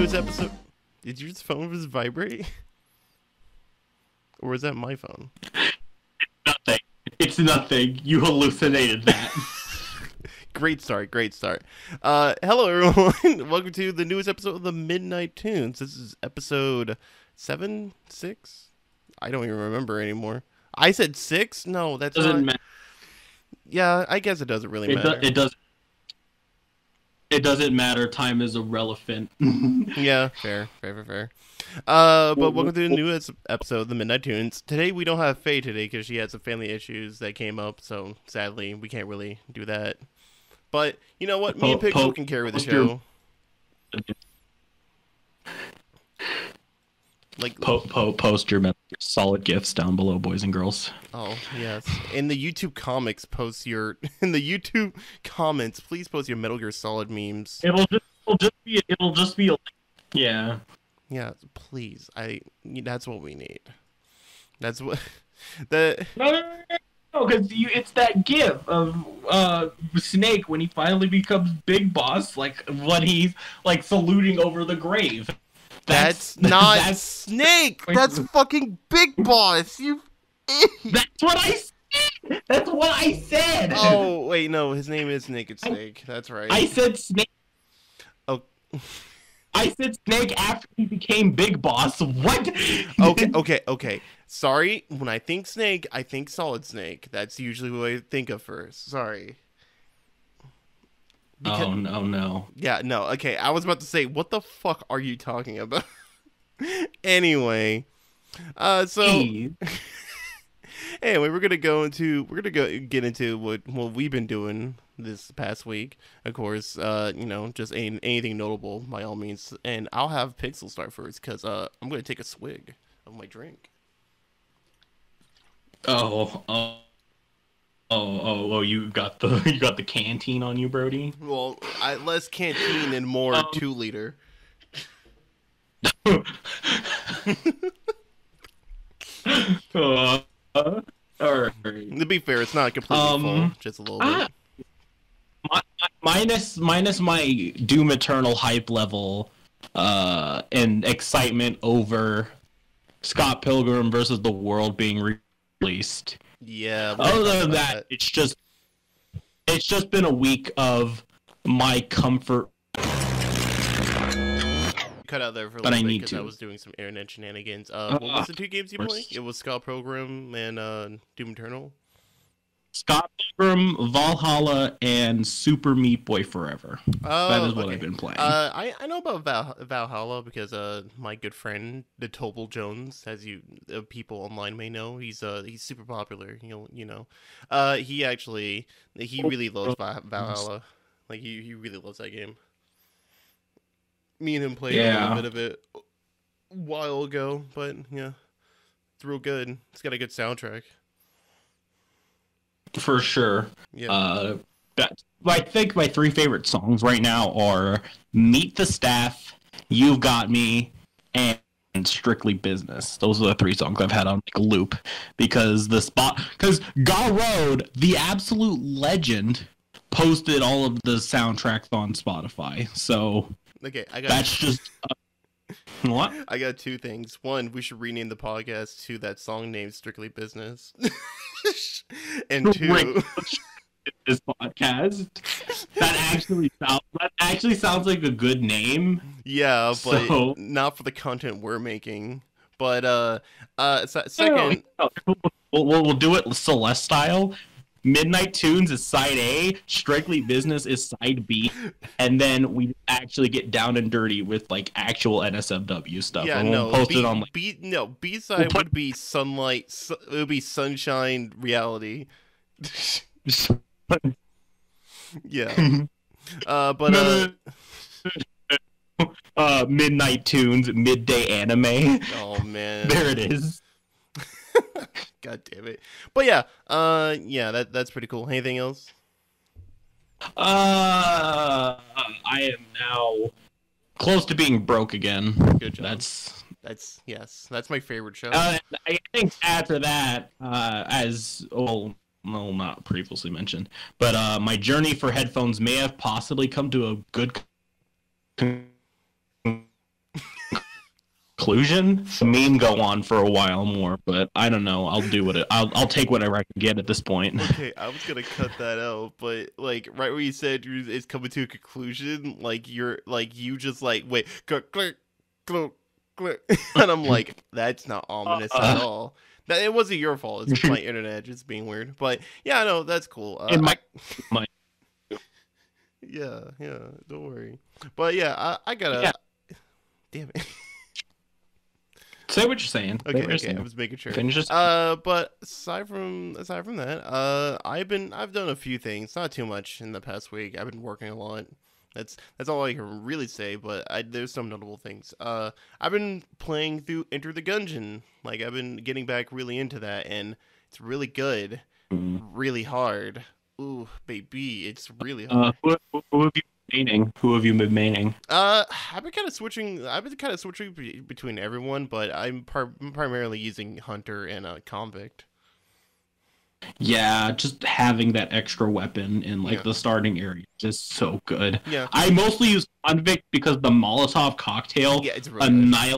newest episode. Did your phone just vibrate? Or is that my phone? Nothing. It's nothing. You hallucinated that. Great start, great start. Hello, everyone. Welcome to the newest episode of the Midnight Toons. This is episode 7, 6? I don't even remember anymore. I said 6? No, that's doesn't not. matter. Yeah, I guess it doesn't really matter. It doesn't matter. Time is irrelevant. Yeah, fair. But welcome to the newest episode of the Midnight Toons. Today we don't have Faye today because she had some family issues that came up, so sadly we can't really do that. But you know what? Me and Pixel can carry the show. Like post your solid gifts down below, boys and girls. Oh yes, in the YouTube comics, in the YouTube comments, please post your Metal Gear Solid memes. It'll just be yeah. Yeah, please. That's what we need. That's what the. No, because it's that gif of Snake when he finally becomes Big Boss, like when he's like saluting over the grave. That's not Snake. That's fucking Big Boss. You idiot. That's what I said. That's what I said. Oh wait, no, his name is Naked Snake. That's right. I said Snake. Oh. I said Snake after he became Big Boss. What? Okay. Sorry. When I think Snake, I think Solid Snake. That's usually what I think of first. Sorry. Oh no. Yeah, no. Okay, I was about to say, what the fuck are you talking about? Anyway, anyway, we're gonna get into what we've been doing this past week. Of course, just anything notable by all means. And I'll have Pixel start first because I'm gonna take a swig of my drink. Oh, you got the canteen on you, Brody? Well, less canteen and more 2-liter. All right. To be fair, it's not completely full, just a little bit. Minus my Doom Eternal hype level and excitement over Scott Pilgrim versus the World being released. Yeah. Other than that, it's just been a week of my comfort. Cut out there for a little bit because I was doing some internet shenanigans. What was the 2 games you played? It was Scott Pilgrim and Doom Eternal. Scott Pilgrim, Valhalla, and Super Meat Boy Forever. That is what I've been playing. I know about Valhalla because my good friend the Tobal Jones, as people online may know, he's super popular. You know, he really loves Valhalla. Like he really loves that game. Me and him played a little bit of it a while ago, but yeah, it's real good. It's got a good soundtrack. For sure. Yeah. I think my 3 favorite songs right now are Meet the Staff, You've Got Me, and Strictly Business. Those are the 3 songs I've had on a loop because Gar Road, the absolute legend, posted all of the soundtracks on Spotify. So that's just what? I got 2 things. One, we should rename the podcast to that song named Strictly Business. And 2, this podcast that actually sounds like a good name. Yeah, but not for the content we're making. But second, we'll do it Celeste style. Midnight Toons is side A, Strictly Business is side B, and then we actually get down and dirty with like actual NSFW stuff. Yeah, and we'll post it on B side would be sunlight. It would be sunshine reality. Yeah. Midnight Toons, midday anime. Oh man, there it is. God damn it. But yeah, that's pretty cool. Anything else? I am now close to being broke again. Good job. That's my favorite show. I think after that, not previously mentioned, but my journey for headphones may have possibly come to a good conclusion, the meme go on for a while more, but I don't know. I'll take whatever I can get at this point. Okay, I was gonna cut that out, but like right when you said it's coming to a conclusion, like you just like wait, click, click, click, click, and I'm like, that's not ominous at all. That it wasn't your fault. It's my internet just being weird. But yeah, no, that's cool. My yeah, don't worry. But yeah, I gotta. Yeah. Damn it. Say what you're saying. Okay, I was making sure. Finish this. But aside from that, I've done a few things, not too much in the past week. I've been working a lot. That's all I can really say. But there's some notable things. I've been playing through Enter the Gungeon. Like I've been getting back really into that, and it's really good, really hard. Ooh, baby, it's really hard. Who have you been maining? Who have you been maining? I've been kind of switching between everyone, but I'm primarily using Hunter and Convict. Yeah, just having that extra weapon in like the starting area is so good. Yeah, I mostly use Convict because the Molotov cocktail it's really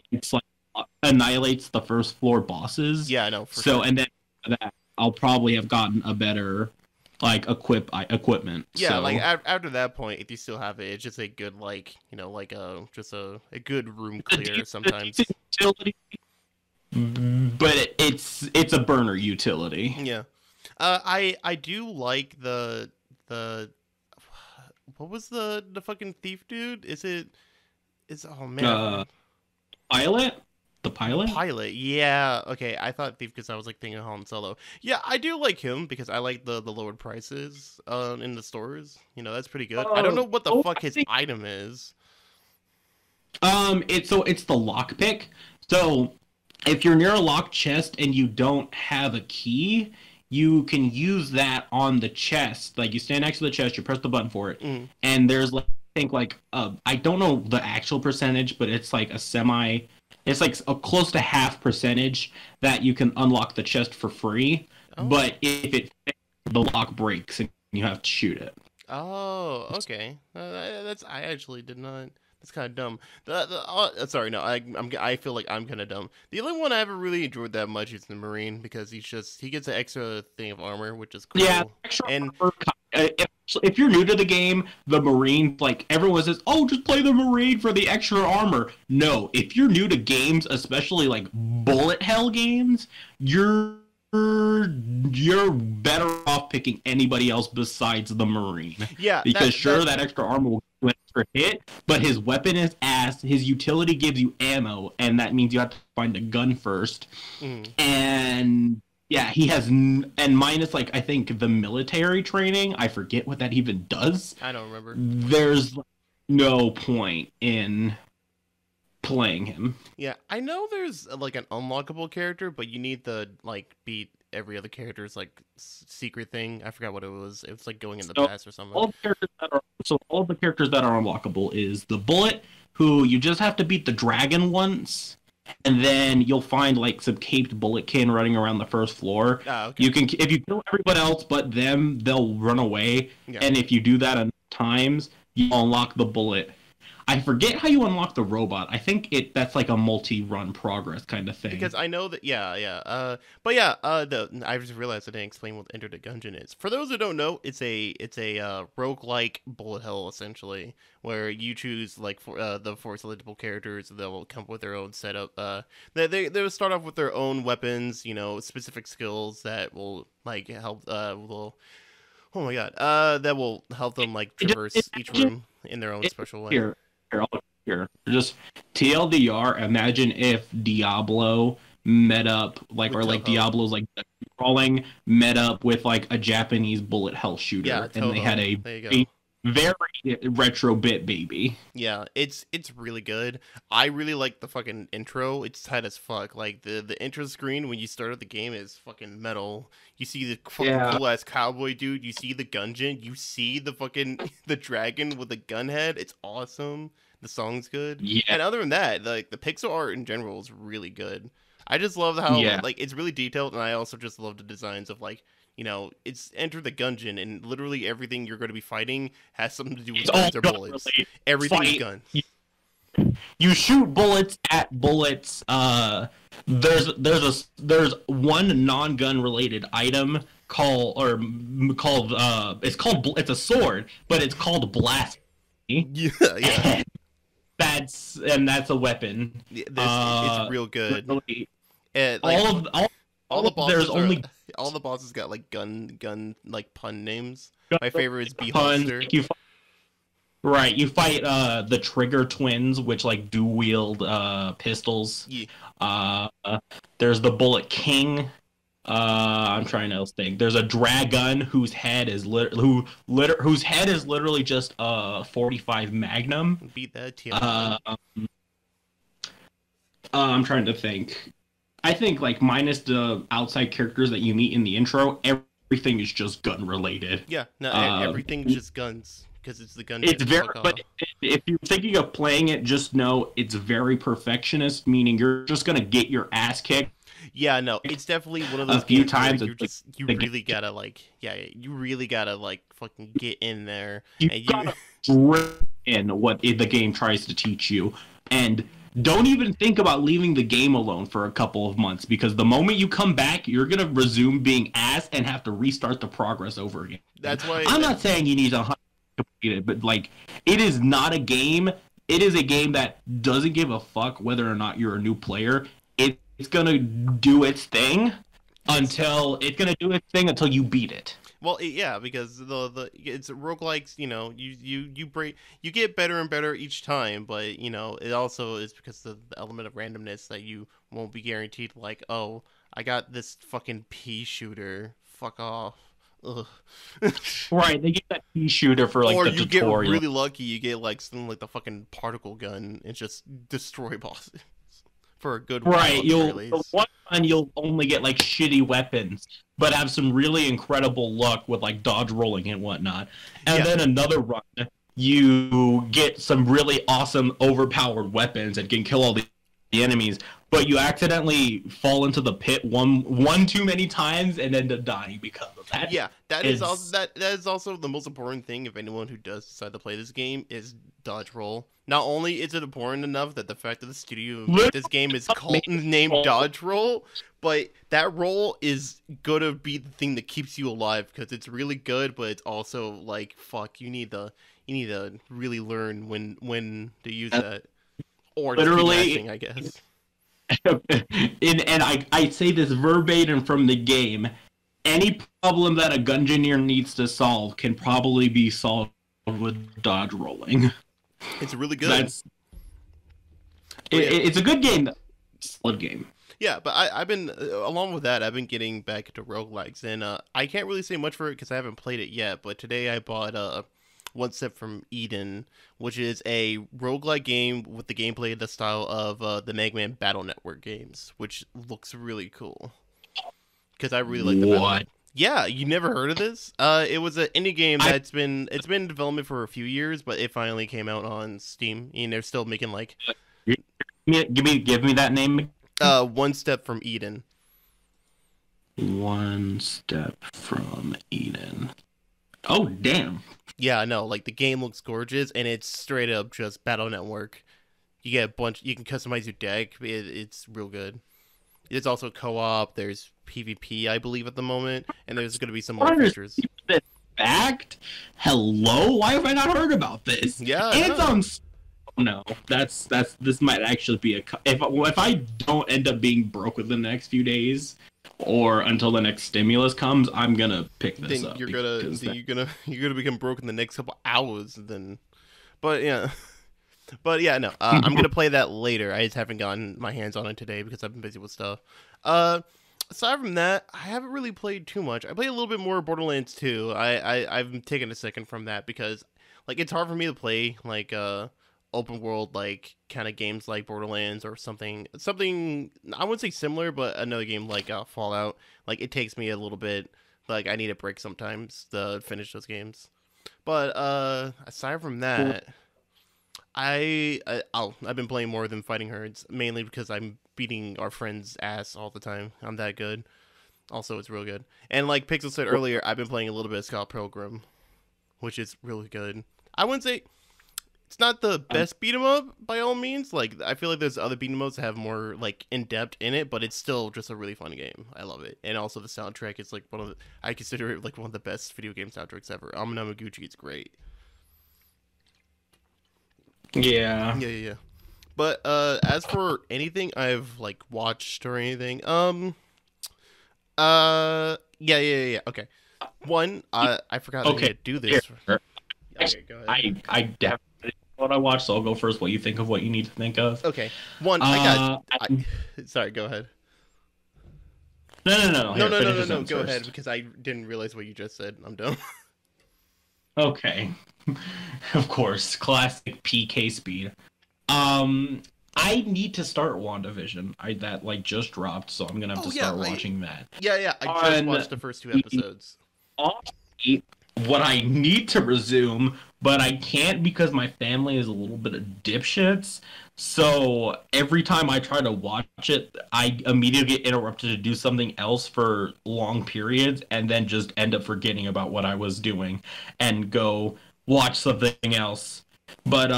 annihilates the first floor bosses. Yeah, I know. And then that I'll probably have gotten a better like equipment. Yeah, so. like after that point, if you still have it, it's just a good just a good room clear sometimes. Utility, but it's a burner utility. Yeah, I do like the what was the fucking thief dude? Oh man, pilot. The pilot? Pilot, yeah. Okay, I thought thief because I was like thinking Han Solo. Yeah, I do like him because I like the lowered prices in the stores. You know, that's pretty good. I don't know what the fuck his item is. It's the lockpick. So if you're near a locked chest and you don't have a key, you can use that on the chest. Like you stand next to the chest, you press the button for it, and there's like I think like I don't know the actual percentage, but it's like it's like a close to half percentage that you can unlock the chest for free. Oh. But if it fits, the lock breaks and you have to shoot it. Oh, okay. I actually did not. That's kind of dumb. Sorry, no. I feel like I'm kind of dumb. The only one I ever really enjoyed that much is the Marine because he gets an extra thing of armor, which is cool. Yeah, extra armor. If you're new to the game, the Marine, like everyone says, oh, just play the Marine for the extra armor. No, if you're new to games, especially like bullet hell games, you're better off picking anybody else besides the Marine. Yeah, because that extra armor will give you an extra hit, but his weapon is ass. His utility gives you ammo, and that means you have to find a gun first. And yeah, he has and minus like I think the military training. I forget what that even does. I don't remember. There's no point in playing him. Yeah, I know there's like an unlockable character, but you need to like beat every other character's like secret thing. I forgot what it was. It was like going in the past or something. All the characters that are unlockable is the Bullet, who you just have to beat the dragon once. And then you'll find like some caped bulletkin running around the first floor. Okay. You can, if you kill everyone else but them, they'll run away. Yeah. And if you do that enough times, you unlock the Bullet. I forget how you unlock the robot. I think that's like a multi-run progress kind of thing. Because I know that, I just realized I didn't explain what Enter the Gungeon is. For those who don't know, it's a roguelike bullet hell essentially, where you choose like the four selectable characters. They'll come with their own setup. They'll start off with their own weapons, specific skills that will like help. Oh my god. That will help them like traverse each room in their own special way. Here. Just TLDR, imagine if Diablo met up, like, or like Diablo's like crawling met up with like a Japanese bullet hell shooter, and they had a very retro bit baby. Yeah, it's really good. I really like the fucking intro. It's tight as fuck. Like the intro screen when you start out the game is fucking metal. You see the fucking cool ass cowboy dude. You see the gungeon. You see the fucking the dragon with the gun head. It's awesome. The song's good. Yeah. And other than that, like the pixel art in general is really good. I just love how like it's really detailed, and I also just love the designs of like. It's Enter the Gungeon, and literally everything you're going to be fighting has something to do with guns or bullets. Everything is guns. You shoot bullets at bullets. There's one non-gun related item it's a sword, but it's called blast. Yeah, yeah. That's a weapon. Yeah, it's real good. Really, Like, all the bosses there's only all the bosses got like gun like pun names. gun My favorite is puns. Beholster. You fight the Trigger twins, which like do wield pistols. Yeah. There's the Bullet King. I'm trying to think. There's a Dragon whose head is literally just a 45 Magnum. Beat that. Yeah. I'm trying to think. I think like minus the outside characters that you meet in the intro, everything is just gun related. Yeah. No, everything's just guns because it's the gun. It's very. But if you're thinking of playing it, just know it's very perfectionist, meaning you're just gonna get your ass kicked. Yeah, no, it's definitely one of those a few games times. Where you really gotta like fucking get in there. You gotta drill in what the game tries to teach you, and don't even think about leaving the game alone for a couple of months, because the moment you come back, you're gonna resume being ass and have to restart the progress over again. That's why I'm not saying you need to complete it, but like, it is not a game. It is a game that doesn't give a fuck whether or not you're a new player. It's gonna do its thing until you beat it. Well, yeah, because it's roguelikes, you know, you get better and better each time, but you know, it also is because of the element of randomness that you won't be guaranteed. Like, oh, I got this fucking pea shooter. Fuck off. Ugh. Right, they get that pea shooter for like the tutorial. Or you get really lucky, you get like something like the fucking particle gun and just destroy bosses. For a good right, you'll only get like shitty weapons, but have some really incredible luck with like dodge rolling and whatnot. And then another run, you get some really awesome overpowered weapons that can kill all the enemies, but you accidentally fall into the pit one too many times and end up dying because of that. Yeah, that is also the most important thing if anyone who does decide to play this game is dodge roll. Not only is it important enough that the fact that the studio made this game is named Dodge Roll, but that roll is gonna be the thing that keeps you alive because it's really good, but it's also like fuck. You need to really learn when to use that, or literally, just keep mashing, I guess. and I say this verbatim from the game. Any problem that a gungeoneer needs to solve can probably be solved with dodge rolling. It's really good. It's a good game. Solid game. Yeah, but I've been along with that. I've been getting back into roguelikes, and I can't really say much for it because I haven't played it yet. But today I bought One Step from Eden, which is a roguelike game with the gameplay and the style of the Mega Man Battle Network games, which looks really cool. Because I really like the Battle. Yeah, you never heard of this? It was an indie game that's been in development for a few years, but it finally came out on Steam, and they're still making like. Give me that name. One Step from Eden. One Step from Eden. Oh damn. Yeah, no, like the game looks gorgeous, and it's straight up just Battle Network. You get a bunch. You can customize your deck. It's real good. It's also co-op. There's PvP, I believe, at the moment, and there's going to be some more features. Fact? Hello? Why have I not heard about this? Yeah, it's on. No, this might actually be if I don't end up being broke within the next few days, or until the next stimulus comes, I'm gonna pick this up. You're gonna become broke in the next couple hours, then. But yeah. But yeah, no, I'm gonna play that later. I just haven't gotten my hands on it today because I've been busy with stuff. Aside from that, I haven't really played too much. I played a little bit more Borderlands 2. I've taken a second from that because like it's hard for me to play like open world like kind of games like Borderlands or something I wouldn't say similar, but another game like Fallout. Like it takes me a little bit. Like I need a break sometimes to finish those games. But aside from that. I've been playing more than Fighting Herds, mainly because I'm beating our friend's ass all the time. I'm that good. Also, it's real good. And like Pixel said earlier, I've been playing a little bit of Scott Pilgrim, which is really good. I wouldn't say It's not the best beat 'em up by all means. Like, I feel like there's other beat 'em ups that have more like in depth in it, but it's still just a really fun game. I love it, and also the soundtrack is like one of the, I consider it like one of the best video game soundtracks ever. Amanamaguchi, it's great. Yeah. But as for anything I've like watched or anything, yeah. Okay, one, I forgot that you could do this. Okay, go ahead. I definitely what I watched, so I'll go first. What you think of what you need to think of? Okay, one, I got. Sorry, go ahead. No. No. Go ahead, because I didn't realize what you just said. I'm dumb. Okay, of course, classic PK speed. I need to start WandaVision. That like just dropped, so I'm gonna have to start watching that. Yeah. I just watched the first 2 episodes. What I need to resume, but I can't because my family is a little bit of dipshits. So every time I try to watch it, I immediately get interrupted to do something else for long periods, and then just end up forgetting about what I was doing and go watch something else. But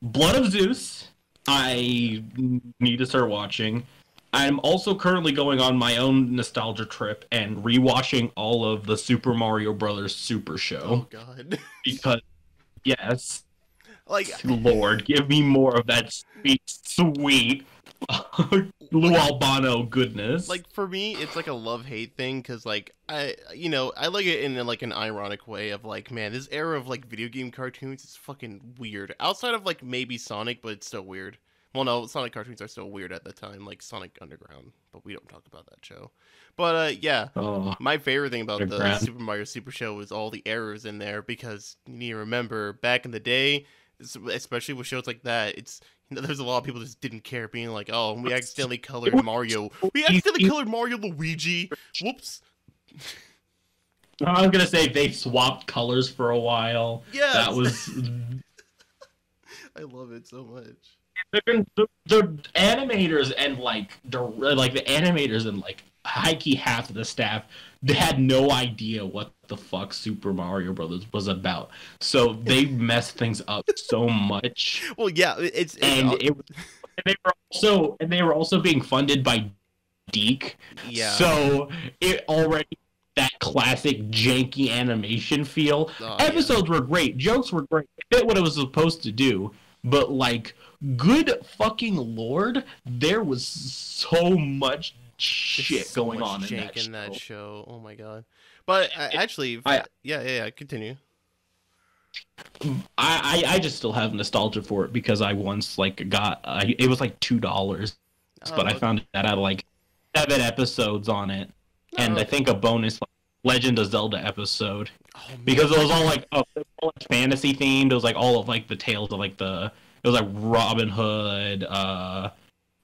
Blood of Zeus, I need to start watching. I'm also currently going on my own nostalgia trip and rewatching all of the Super Mario Brothers Super Show. Oh God! Because yes, like Lord, give me more of that sweet Lou Albano goodness. Like for me, it's like a love-hate thing because like I like it in like an ironic way of like, man, this era of like video game cartoons is fucking weird. Outside of like maybe Sonic, but it's still weird. Well, no, Sonic cartoons are still weird at the time, like Sonic Underground, but we don't talk about that show. But yeah, my favorite thing about the Super Mario Super Show is all the errors in there, because you need to remember back in the day, especially with shows like that, it's there's a lot of people just didn't care, being like, oh, we accidentally colored Mario. We accidentally colored Mario Luigi. Whoops. I was gonna say they swapped colors for a while. Yeah, that was. I love it so much. The animators and like the animators and like high key half of the staff, they had no idea what the fuck Super Mario Brothers was about, so they messed things up so much. Well, yeah, they were also being funded by Deke. Yeah. So it already that classic janky animation feel. Episodes were great, jokes were great, it fit what it was supposed to do, but like. Good fucking lord, there was so much shit going on in that show. Oh my god! But actually, yeah, continue. I just still have nostalgia for it because I once like got it was like $2, but I found that out like 7 episodes on it, and I think a bonus like, Legend of Zelda episode because it was all like fantasy themed. It was like all of like the tales of like the. It was like Robin Hood. I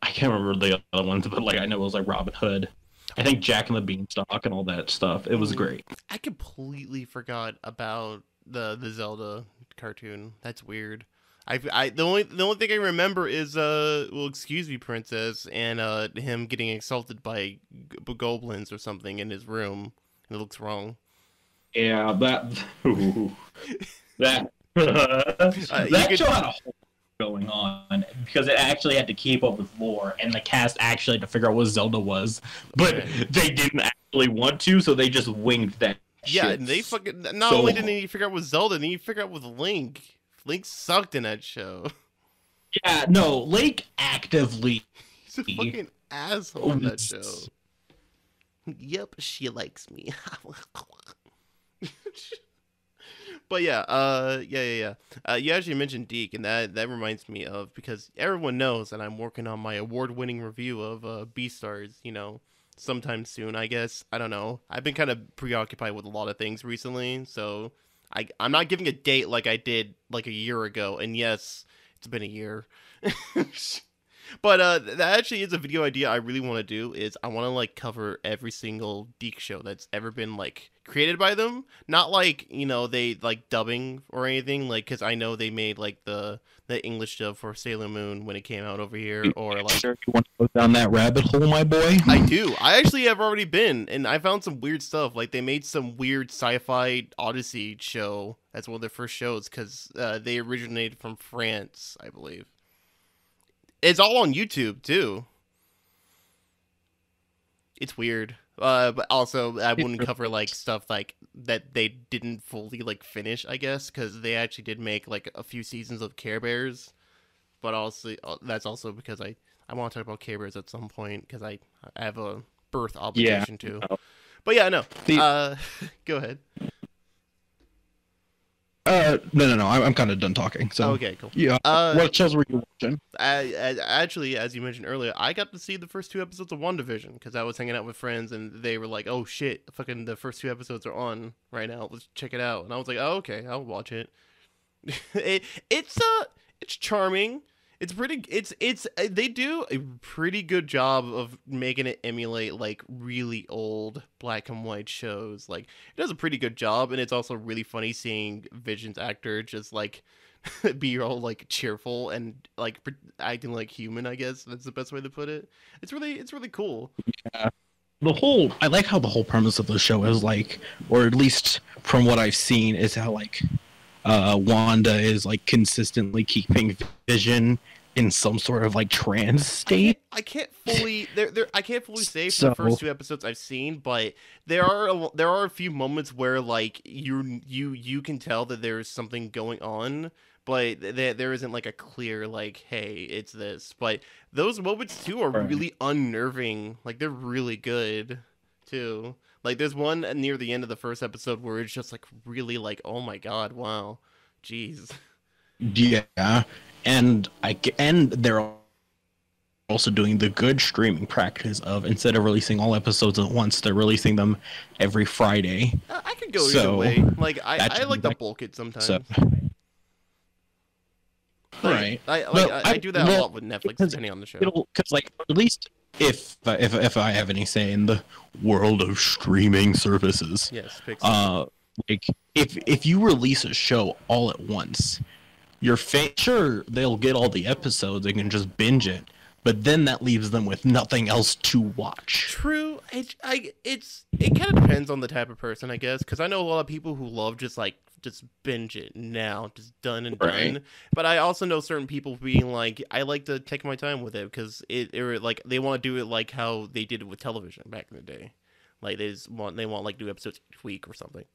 can't remember the other ones, but like I know it was like Robin Hood. I think Jack and the Beanstalk and all that stuff. It was great. I completely forgot about the Zelda cartoon. That's weird. The only thing I remember is well, excuse me, princess, and him getting assaulted by goblins or something in his room. It looks wrong. Yeah, that show had a whole going on because it actually had to keep up with lore, and the cast actually had to figure out what Zelda was, but they didn't actually want to, so they just winged that. Yeah, and they fucking not only didn't he figure out with Zelda, then he figured out with Link. Link sucked in that show. Yeah, no, Link actively. He's a fucking asshole in that show. Yep, she likes me. But yeah, you actually mentioned Deke, and that reminds me of, because everyone knows that I'm working on my award-winning review of Beastars, sometime soon, I guess. I don't know. I've been kind of preoccupied with a lot of things recently, so I'm not giving a date like I did like a year ago, and yes, it's been a year. But that actually is a video idea I really want to do. Is I want to like cover every single Deke show that's ever been like created by them. Not like they like dubbing or anything, like, because I know they made like the English dub for Sailor Moon when it came out over here, or like. Sure, you want to go down that rabbit hole, my boy? I do. I actually have already been, and I found some weird stuff. Like they made some weird sci-fi Odyssey show as one of their first shows because they originated from France, I believe. It's all on YouTube too. It's weird. But also I wouldn't cover like stuff like that they didn't fully like finish, I guess, because they actually did make like a few seasons of Care Bears. But also that's also because I want to talk about Care Bears at some point because I have a birth obligation too. But yeah, no. Go ahead. No. I'm kind of done talking. So okay, cool. Yeah. What shows were you watching? Actually, as you mentioned earlier, I got to see the first 2 episodes of WandaVision because I was hanging out with friends and they were like, "Oh shit, fucking the first 2 episodes are on right now. Let's check it out." And I was like, "Oh okay, I'll watch it." It's charming. It's pretty. It's they do a pretty good job of making it emulate like really old black and white shows. Like it does a pretty good job, and it's also really funny seeing Vision's actor just like be all like cheerful and like acting like human. I guess that's the best way to put it. It's really cool. Yeah. I like how the whole premise of the show is like, or at least from what I've seen, is how like Wanda is like consistently keeping Vision in some sort of like trance state. I can't fully I can't fully say for the first 2 episodes I've seen, but there are a few moments where like you can tell that there is something going on, but there isn't like a clear like, hey, it's this. But those moments too are really unnerving. Like they're really good too. Like there's one near the end of the first episode where it's just like really like, oh my god, wow, jeez. Yeah, and they're also doing the good streaming practice of instead of releasing all episodes at once, they're releasing them every Friday. I could go either way. Like I like to bulk it sometimes. So, right. I do that a lot with Netflix, depending on the show. Because like at least if I have any say in the world of streaming services, yes, like if you release a show all at once, sure they'll get all the episodes, they can just binge it, but then that leaves them with nothing else to watch. True. It kind of depends on the type of person, I guess, because I know a lot of people who love just binge it now, just done and done. But I also know certain people being like, I like to take my time with it because it like they want to do it like how they did it with television back in the day. Like they want like new episodes each week or something.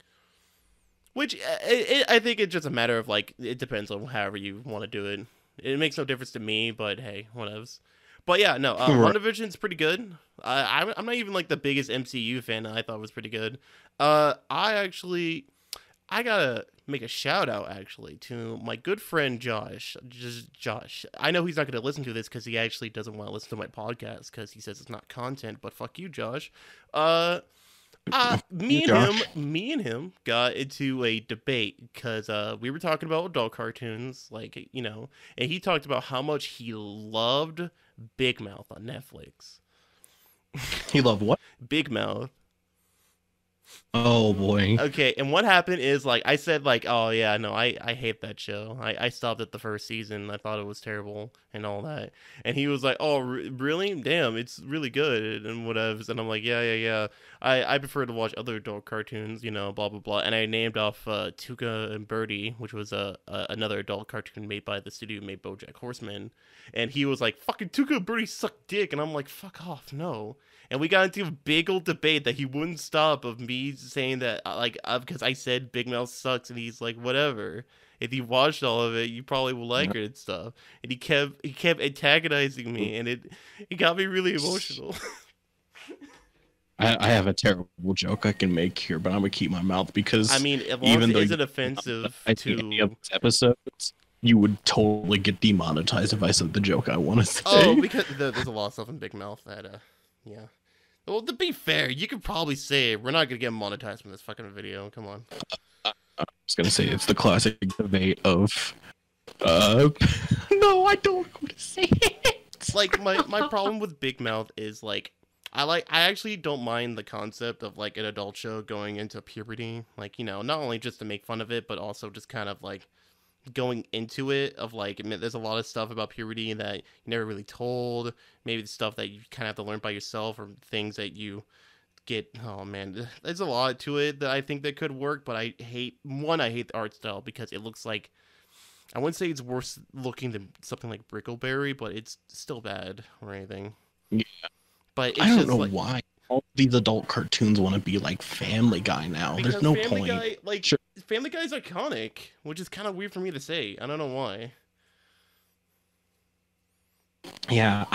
Which I think it's just a matter of like it depends on however you want to do it. It makes no difference to me, but hey, whatevs. But yeah, no, WandaVision's pretty good. I'm not even like the biggest MCU fan. I thought it was pretty good. I gotta make a shout out actually to my good friend Josh. Just Josh. I know he's not gonna listen to this because he actually doesn't want to listen to my podcast because he says it's not content. But fuck you, Josh. Me and him got into a debate because we were talking about adult cartoons, like, you know, and he talked about how much he loved Big Mouth on Netflix. He loved what? Big Mouth. Oh boy. Okay, and what happened is like I said like, oh yeah, no, I hate that show. I stopped at the first season. I thought it was terrible and all that. And he was like, oh really? Damn, it's really good and whatever. And I'm like, yeah. I prefer to watch other adult cartoons, you know, blah blah blah. And I named off Tuca and Birdie, which was another adult cartoon made by the studio who made BoJack Horseman. And he was like, fucking Tuca and Birdie suck dick. And I'm like, fuck off, no. And we got into a big old debate that he wouldn't stop of me saying that, like, because I said Big Mouth sucks, and he's like, whatever. If you watched all of it, you probably will like it and stuff. And he kept antagonizing me, and it got me really emotional. I have a terrible joke I can make here, but I'm gonna keep my mouth because I mean, as long as it isn't offensive to any of these episodes, you would totally get demonetized if I said the joke I want to say. Oh, because there's a lot of stuff in Big Mouth that yeah. Well, to be fair, you could probably say we're not gonna get monetized from this fucking video. Come on. I was gonna say it's the classic debate of, no, I don't want to say it. Like my problem with Big Mouth is like I actually don't mind the concept of like an adult show going into puberty, like, you know, not only just to make fun of it, but also just kind of like going into it of like, I mean, there's a lot of stuff about puberty that you never really told, maybe the stuff that you kind of have to learn by yourself or things that you get, oh man, there's a lot to it that I think that could work, but I hate the art style because it looks like, I wouldn't say it's worse looking than something like Brickleberry, but it's still bad or anything. Yeah. But it's I don't just know like, why all these adult cartoons want to be like Family Guy now. because There's no Family point. Guy, like, Sure. Family Guy's iconic, which is kind of weird for me to say. I don't know why. Yeah,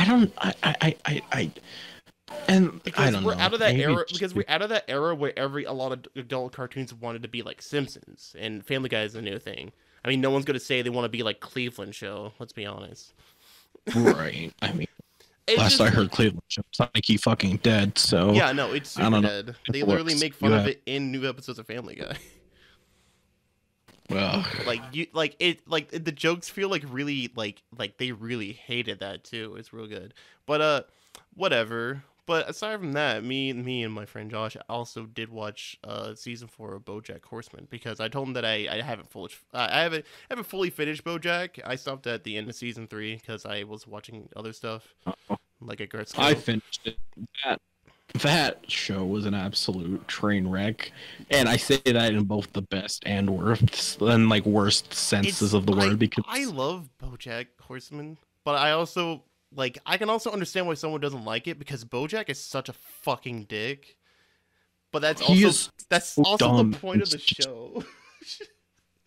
and Because I don't we're know. out of that Maybe era. it's Because we're out of that era where a lot of adult cartoons wanted to be like Simpsons, and Family Guy is a new thing. I mean, no one's gonna say they want to be like Cleveland Show. Let's be honest. right. I mean, It's last just I heard, Cleveland Show's like he fucking dead. So yeah, no, it's I don't super know. dead. They It literally works. make fun You of have- it in new episodes of Family Guy. Well, Like the jokes feel like really like they really hated that too. It's real good. But whatever. But aside from that, me and my friend Josh also did watch season 4 of BoJack Horseman because I told him that I haven't fully finished BoJack. I stopped at the end of season 3 because I was watching other stuff like a Garth I Skill. finished it. That show was an absolute train wreck, and I say that in both the best and worst senses of the word because I love BoJack Horseman, but I also I can also understand why someone doesn't like it because BoJack is such a fucking dick. But that's He also is the dumb. point of the show.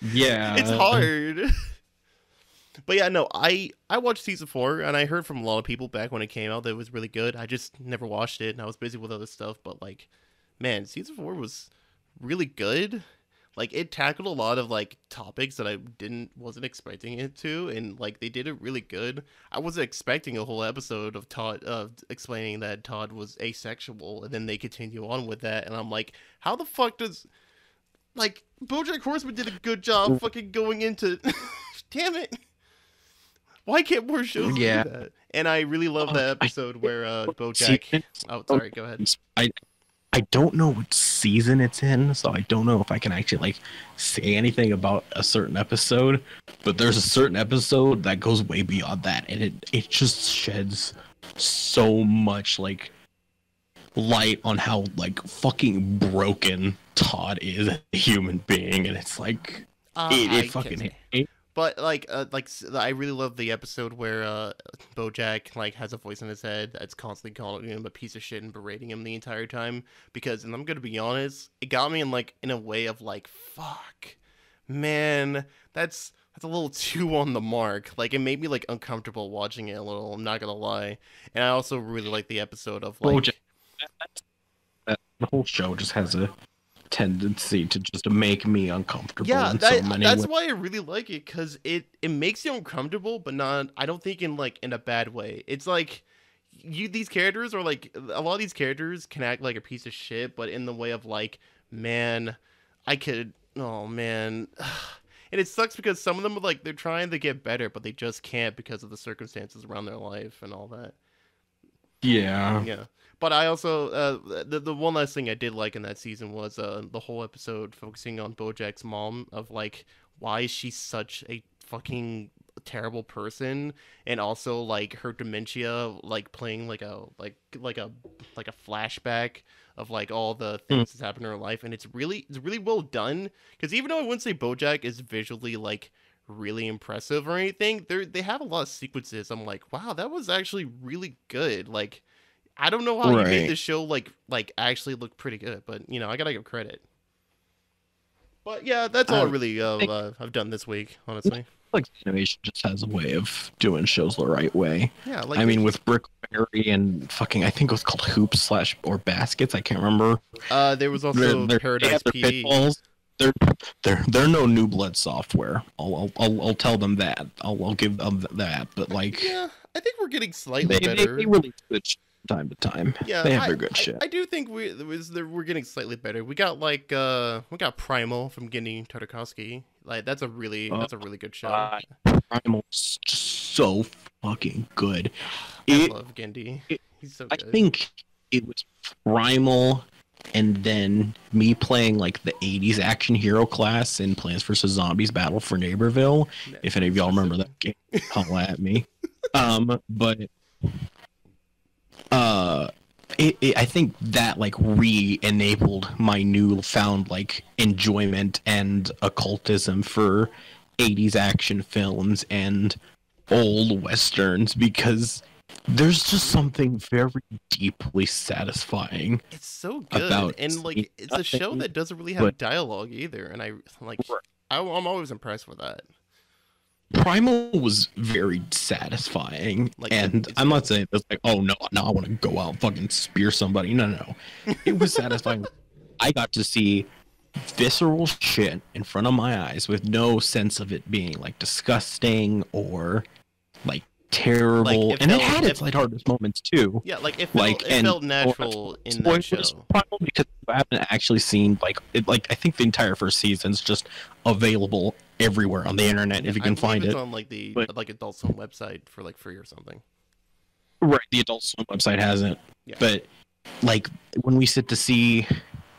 yeah, It's hard. But yeah, no, I watched season 4 and I heard from a lot of people back when it came out that it was really good. I just never watched it and I was busy with other stuff, but man, season 4 was really good. It tackled a lot of topics that I wasn't expecting it to, and they did it really good. I wasn't expecting a whole episode of Todd explaining that Todd was asexual, and then they continue on with that, and I'm like, how the fuck does BoJack Horseman did a good job fucking going into damn it. Why can't more shows do that? And I really love that episode where BoJack. Oh, sorry. Go ahead. I don't know what season it's in, so I don't know if I can actually say anything about a certain episode. But there's a certain episode that goes way beyond that, and it just sheds so much light on how fucking broken Todd is as a human being, and it's it fucking. But I really love the episode where BoJack has a voice in his head that's constantly calling him a piece of shit and berating him the entire time. Because, and I'm gonna be honest, it got me in a way of fuck, man, that's a little too on the mark. It made me uncomfortable watching it a little. I'm not gonna lie. And I also really like the episode of BoJack. The whole show just has a tendency to just make me uncomfortable. Yeah, that's ways. Why I really like it, because it makes you uncomfortable, but not, I don't think in a bad way. It's these characters are a lot of these characters can act like a piece of shit, but in the way of man, oh man. And it sucks because some of them are they're trying to get better, but they just can't because of the circumstances around their life and all that. Yeah. But I also, the one last thing I did like in that season was the whole episode focusing on BoJack's mom of why is she such a fucking terrible person, and also her dementia playing a flashback of all the things that's happened in her life, and it's really well done, because even though I wouldn't say BoJack is visually really impressive or anything, they have a lot of sequences I'm wow, that was actually really good. I don't know how you made this show actually look pretty good, but I gotta give credit. But yeah, that's all I really I've done this week, honestly. Animation just has a way of doing shows the right way. Yeah, I mean, with Brickleberry and fucking, I think it was called Hoops / or Baskets. I can't remember. There was also Paradise PD. Pitfalls. They're no New Blood software. I'll tell them that. I'll give them that. But yeah, I think we're getting slightly better. They release good time to time. Yeah, they have their good shit. I do think we're getting slightly better. We got we got Primal from Gendy Tartakovsky. That's a really good show. Primal's just so fucking good. I love Gendy. He's so good. I think it was Primal, and then me playing the 80s action hero class in Plants vs. Zombies Battle for Neighborville. If any of y'all remember that game, holla at me. But I think that like re-enabled my newfound like enjoyment and occultism for 80s action films and old westerns, because there's just something very deeply satisfying It's so good, about and like it's a show nothing that doesn't really have but dialogue either, and I like I'm always impressed with that. Primal was very satisfying, Like and it's I'm good. not saying it's like, oh no, now I want to go out and fucking spear somebody. No. It was satisfying. I got to see visceral shit in front of my eyes with no sense of it being like disgusting or like Like terrible, it and it felt had its lighthearted moments too. yeah, like Like, it and felt natural in that spoilers show. Primal, because I haven't actually seen like it. Like, I think the entire first season's just available everywhere on the internet if you I can believe find it's it. on like the But like Adult Swim website for like free or something. right, the Adult Swim website hasn't. Yeah. But like when we sit to see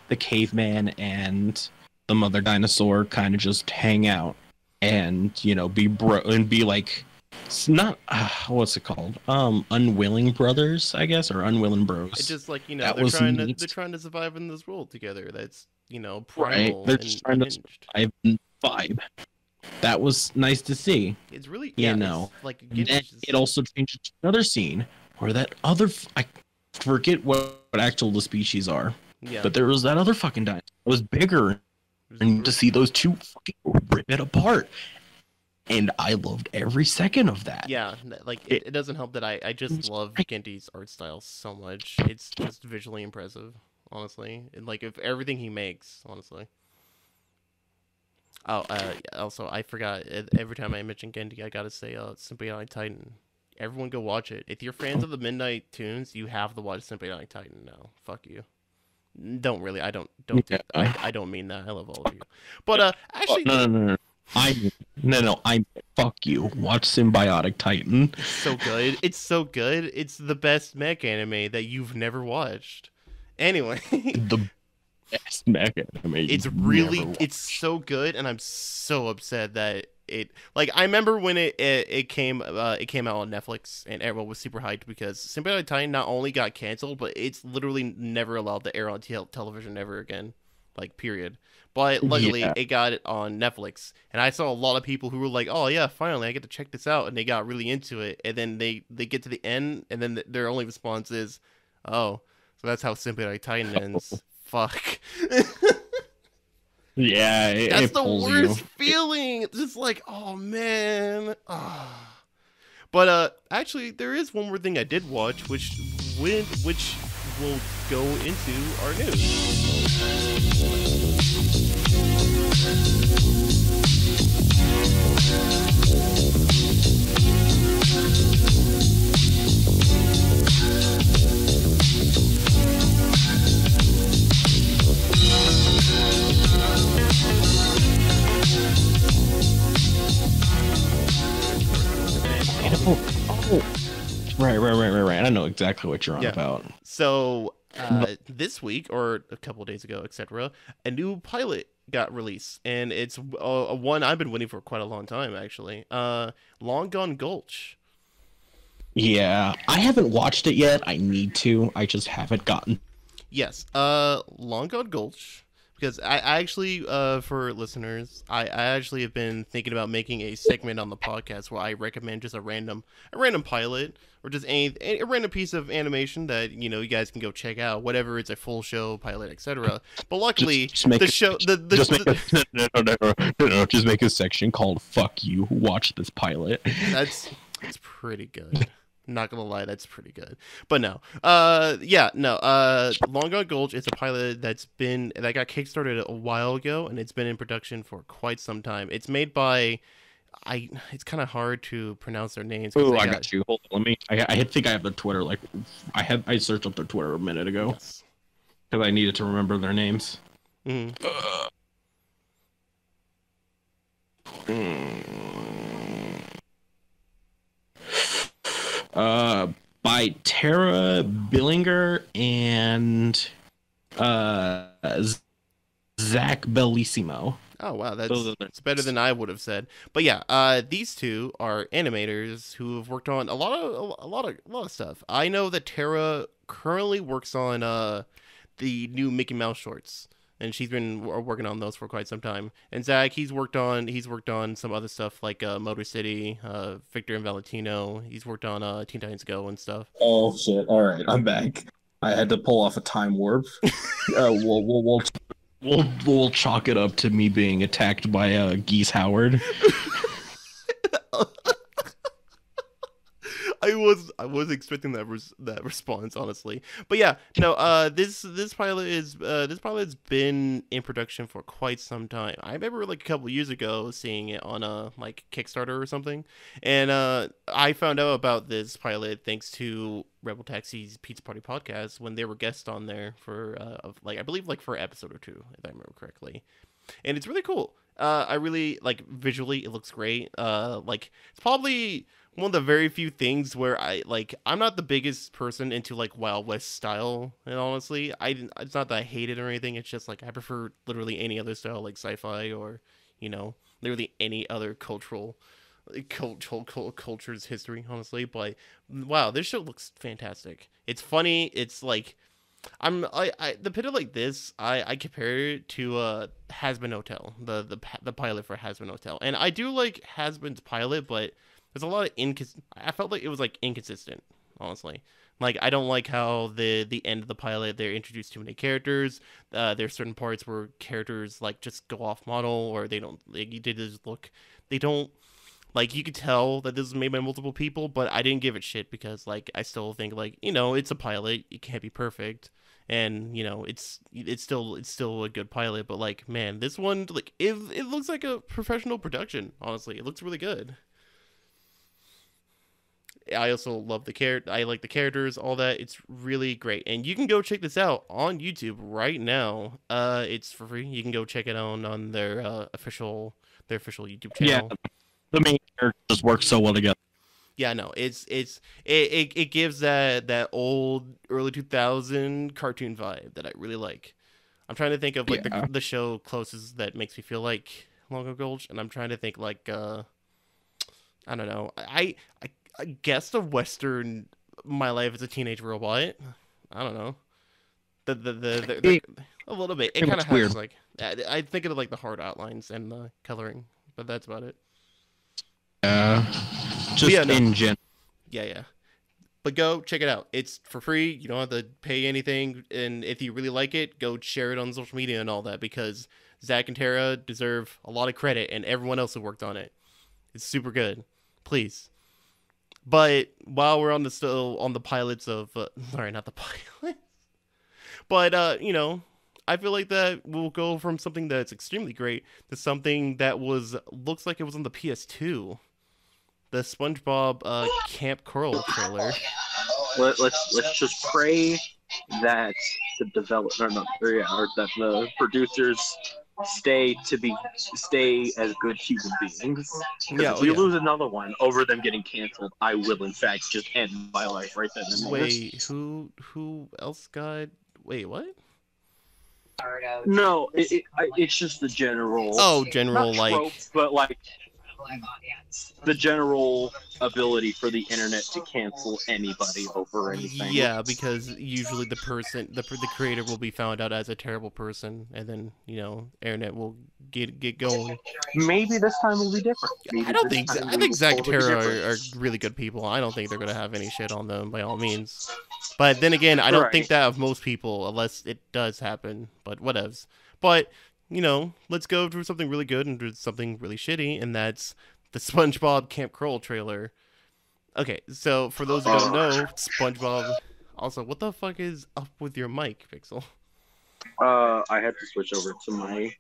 the caveman and the mother dinosaur kind of just hang out and be like, it's not what's it called, unwilling brothers, I guess, or unwilling bros. It's just like, That was neat. they're trying to survive in this world together. That's, Right, primal they're and just trying to unhinged. survive and vibe. That was nice to see. It's really You yeah, know. it's like And then it's just, it also changes to another scene where that other I forget what actual the species are, yeah. but there was that other fucking dinosaur that was bigger, and to see those two fucking rip it apart, and I loved every second of that. Yeah, like it doesn't help that I just love Gendy's art style so much. It's just visually impressive, honestly, and like if everything he makes, honestly. Oh, also I forgot. Every time I mention Gendy, I gotta say, Symbiotic Titan. Everyone go watch it. If you're fans of the Midnight Toons, you have to watch Symbiotic Titan now. Fuck you. Don't really. Don't. Yeah. I don't mean that. I love all of you. But actually, No. I fuck you. Watch Symbiotic Titan. it's so good. It's so good. It's the best mech anime that you've never watched. Anyway, The best mech anime. it's so good, and I'm so upset that I remember when it came out on Netflix, and everyone was super hyped because Symbiotic Titan not only got canceled, but it's literally never allowed to air on television ever again, like period. But luckily, it got it on Netflix, and I saw a lot of people who were like, "Oh yeah, finally I get to check this out," and they got really into it. And then they get to the end, and then their only response is, "Oh, so that's how Symbiotic Titan ends." Fuck. Yeah, That's it the pulls worst you. feeling. It's just like, oh man. But actually, there is one more thing I did watch, which will go into our news. Right. I know exactly what you're on about. So this week or a couple of days ago, etc., a new pilot got released, and it's a one I've been waiting for quite a long time, actually. Long Gone Gulch. Yeah, I haven't watched it yet. I need to. I just haven't gotten. Yes. Long Gone Gulch. Because I actually, for listeners, I actually have been thinking about making a segment on the podcast where I recommend just a random pilot or just a random piece of animation that you guys can go check out, whatever it's a full show pilot, etc. But luckily, just make just make a section called "Fuck You." Watch this pilot. That's pretty good. Not gonna lie, that's pretty good. But no, Long Gone Gulch is a pilot that got kickstarted a while ago, and it's been in production for quite some time. It's made by, it's kind of hard to pronounce their names. Oh, I got you. Hold on, let me. I think I have their Twitter. Like, I searched up their Twitter a minute ago because I needed to remember their names. By Tara Billinger and Zack Bellissimo. Oh wow, that's better than I would have said. But yeah, these two are animators who have worked on a lot of stuff. I know that Tara currently works on the new Mickey Mouse shorts, and she's been working on those for quite some time. And Zack, he's worked on some other stuff like Motor City, Victor and Valentino. He's worked on Teen Titans Go and stuff. Oh shit! All right, I'm back. I had to pull off a time warp. We'll chalk it up to me being attacked by Geese Howard. I was expecting that response, honestly. But yeah, no. This pilot's been in production for quite some time. I remember like a couple years ago seeing it on like Kickstarter or something, and I found out about this pilot thanks to Rebel Taxi's Pizza Party podcast when they were guests on there for like I believe like for an episode or two, if I remember correctly. And it's really cool. I really like visually it looks great. Like it's probably one of the very few things where I'm not the biggest person into like Wild West style, and honestly, it's not that I hate it or anything. It's just like I prefer literally any other style, like sci-fi or literally any other culture's history, honestly. But wow, this show looks fantastic. It's funny. It's like the pit of like this. I compare it to Has-Been Hotel, the pilot for Has-Been Hotel, and I do like Has-Been's pilot, but there's a lot of I felt like it was like inconsistent, honestly. Like I don't like how the end of the pilot they're introduced too many characters. There's certain parts where characters like just go off model or they don't they don't like you could tell that this was made by multiple people, but I didn't give it shit because like I still think like it's a pilot, it can't be perfect. And it's still a good pilot, but like man, this one like it looks like a professional production, honestly. It looks really good. I also love I like the characters, all that. It's really great. And you can go check this out on YouTube right now. It's for free. You can go check it out on their official YouTube channel. Yeah, the main characters work so well together. Yeah, no, it gives that old early 2000 cartoon vibe that I really like. I'm trying to think of like the show closest that makes me feel like Longo Gulch, and I'm trying to think like I don't know. I guess the Western My Life as a Teenage Robot. I don't know. A little bit. It kind of has weird. Like I think of like the hard outlines and the coloring, but that's about it. In general. Yeah. But go check it out. It's for free. You don't have to pay anything, and if you really like it, go share it on social media and all that because Zack and Tara deserve a lot of credit, and everyone else who worked on it. It's super good. Please. But while we're on the pilots of sorry, not the pilots, but I feel like that we'll go from something that's extremely great to something that looks like it was on the PS2, the SpongeBob Camp Coral trailer. Let's just pray that the that the producers stay as good human beings. If we lose another one over them getting canceled, I will in fact just end my life right then and there. Wait, who else got? Wait, what? No, it's just the general. Oh, general not trope, like, but like the general ability for the internet to cancel anybody over anything. Yeah, because usually the creator will be found out as a terrible person, and then internet will get going. Maybe this time will be different. I think Zack and Tara are really good people. I don't think they're gonna have any shit on them by all means. But then again, I don't think that of most people, unless it does happen. But whatevs. But let's go through something really good and do something really shitty, and that's the SpongeBob Camp Coral trailer. Okay, so for those who don't know, SpongeBob. Also, what the fuck is up with your mic, Pixel? I had to switch over to my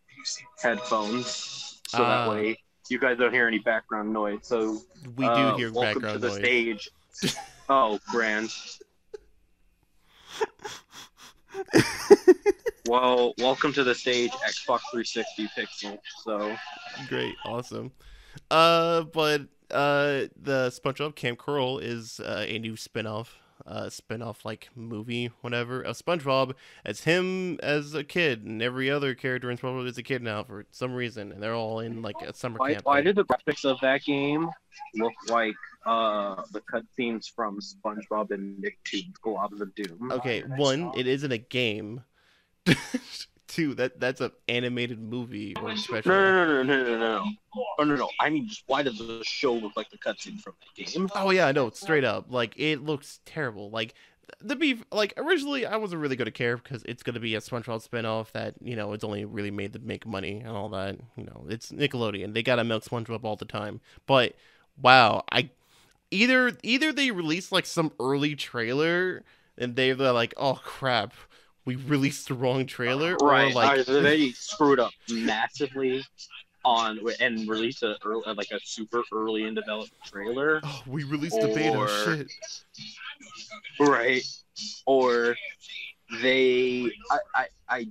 headphones so that way you guys don't hear any background noise. So we do hear welcome background to the noise. Stage. Oh, grand. Well, welcome to the stage, Xbox 360 Pixel. So great, awesome. But the SpongeBob Camp Coral is a new spin-off like movie, whatever. Of SpongeBob as him as a kid, and every other character in SpongeBob is a kid now for some reason, and they're all in like a summer camp. Why did the graphics of that game look like the cutscenes from SpongeBob and Nicktoons Globs of Doom. Okay, one, it isn't a game. Two, that's an animated movie or special. No. I mean, just why does the show look like the cutscene from the game? Oh yeah, no, straight up. Like, it looks terrible. Like, originally I wasn't really gonna care because it's gonna be a SpongeBob spinoff that, it's only really made to make money and all that. It's Nickelodeon. They gotta milk SpongeBob all the time. But wow, either they released like some early trailer and they're like, oh crap, we released the wrong trailer, right? Or like they screwed up massively and released a super early in development trailer. Oh, we released the beta. Shit. Right. Or they I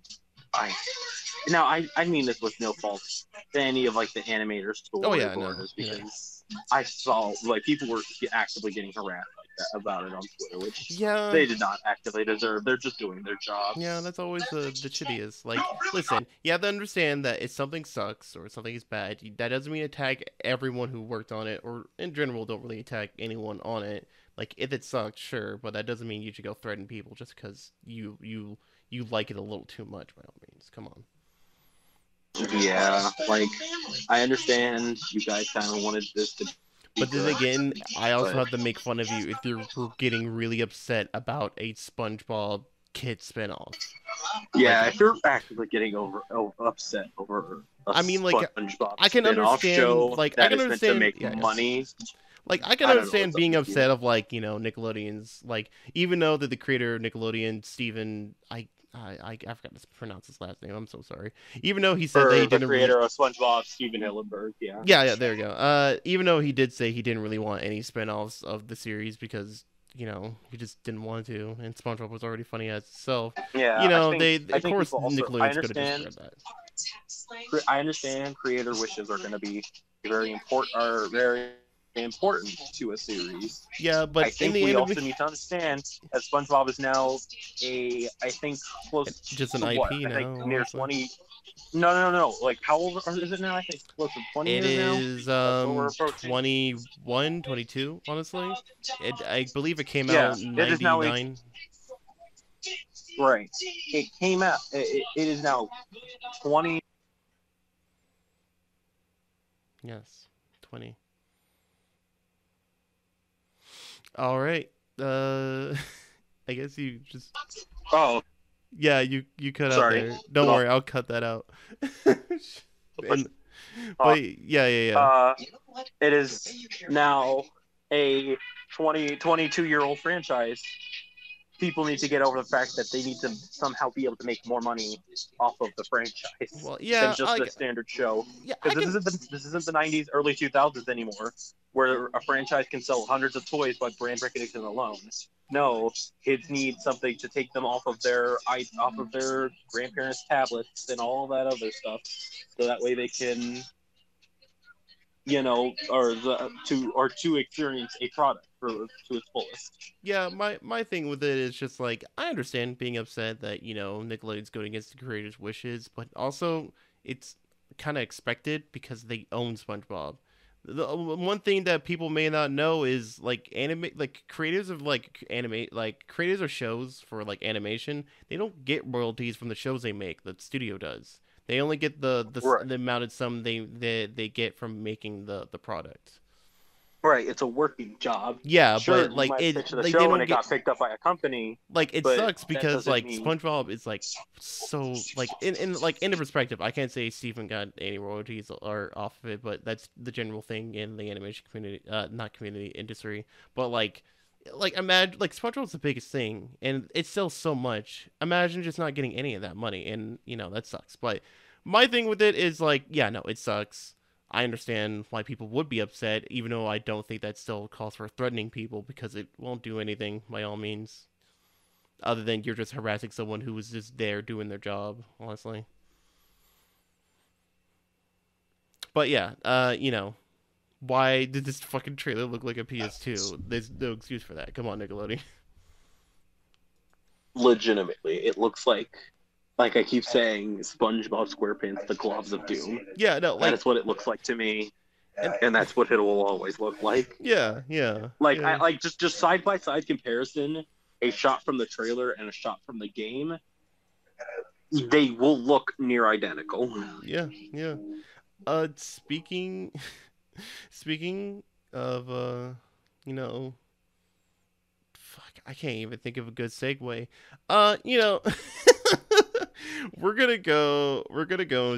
mean this with no fault to any of like the animators or because I saw like people were actively getting harassed like that about it on Twitter, which they did not actively deserve. They're just doing their job. Yeah, that's always the shittiest. Like, listen, you have to understand that if something sucks or something is bad, that doesn't mean attack everyone who worked on it, or in general don't really attack anyone on it. Like, if it sucks, sure, but that doesn't mean you should go threaten people just because you like it a little too much, by all means. Come on. Yeah, like, I understand you guys kind of wanted this to be but then again, I also have to make fun of you if you're getting really upset about a SpongeBob kid spinoff. Yeah, if you're actively getting upset over SpongeBob I can understand, show like, that I can is understand meant to make money. Like, I can understand being upset of, like, Nickelodeon's, like, even though that the creator of Nickelodeon, Steven, I forgot to pronounce his last name. I'm so sorry. Even though he said that he didn't. The creator of SpongeBob, Steven Hillenburg. Yeah. Yeah. There you go. Even though he did say he didn't really want any spinoffs of the series because he just didn't want to, and SpongeBob was already funny as itself. Yeah. Of course, Nickelodeon's going to disregard that. I understand creator wishes are going to be very important to a series. Yeah, but I think we also need to understand that SpongeBob is now I think close just an to IP what? now. I think near 20. No. Like, how old is it now? I think close to 20 years now. It is 21, 22, honestly. I believe it came out in 99. Right. It came out. It is now 20. Yes, 20. All right. I guess you just. Oh. Yeah, you cut out there. Don't worry, I'll cut that out. But yeah. It is now a 22-year-old franchise. People need to get over the fact that they need to somehow be able to make more money off of the franchise than just the standard show. Because this isn't the 90s, early 2000s anymore, where a franchise can sell hundreds of toys by brand recognition alone. No, kids need something to take them off of their grandparents' tablets and all that other stuff, so that way they can, to experience a product to its fullest. Yeah, my thing with it is just like, I understand being upset that Nickelodeon's going against the creators' wishes, but also it's kind of expected because they own SpongeBob. The one thing that people may not know is creators of creators of shows for like animation, they don't get royalties from the shows they make. The studio does. They only get the amount of sum they get from making the product. Right, it's a working job. Yeah, sure, but like it, the show when it got picked up by a company. Like, it sucks because like SpongeBob is like so like in the perspective, I can't say Steven got any royalties or off of it, but that's the general thing in the animation community, not community, industry. But like imagine, like, SpongeBob's the biggest thing, and it sells so much. Imagine just not getting any of that money, and that sucks. But my thing with it is like, yeah, no, it sucks. I understand why people would be upset, even though I don't think that still calls for threatening people, because it won't do anything by all means, other than you're just harassing someone who was just there doing their job, honestly. But yeah, why did this fucking trailer look like a PS2? There's no excuse for that. Come on, Nickelodeon. Legitimately, it looks like I keep saying, SpongeBob SquarePants, the Globs of Doom. Yeah, no, that is what it looks like to me. and that's what it will always look like. Yeah. Like yeah. I like just side by side comparison, a shot from the trailer and a shot from the game, they will look near identical. Yeah. Speaking speaking of you know, fuck, I can't even think of a good segue. You know, we're gonna go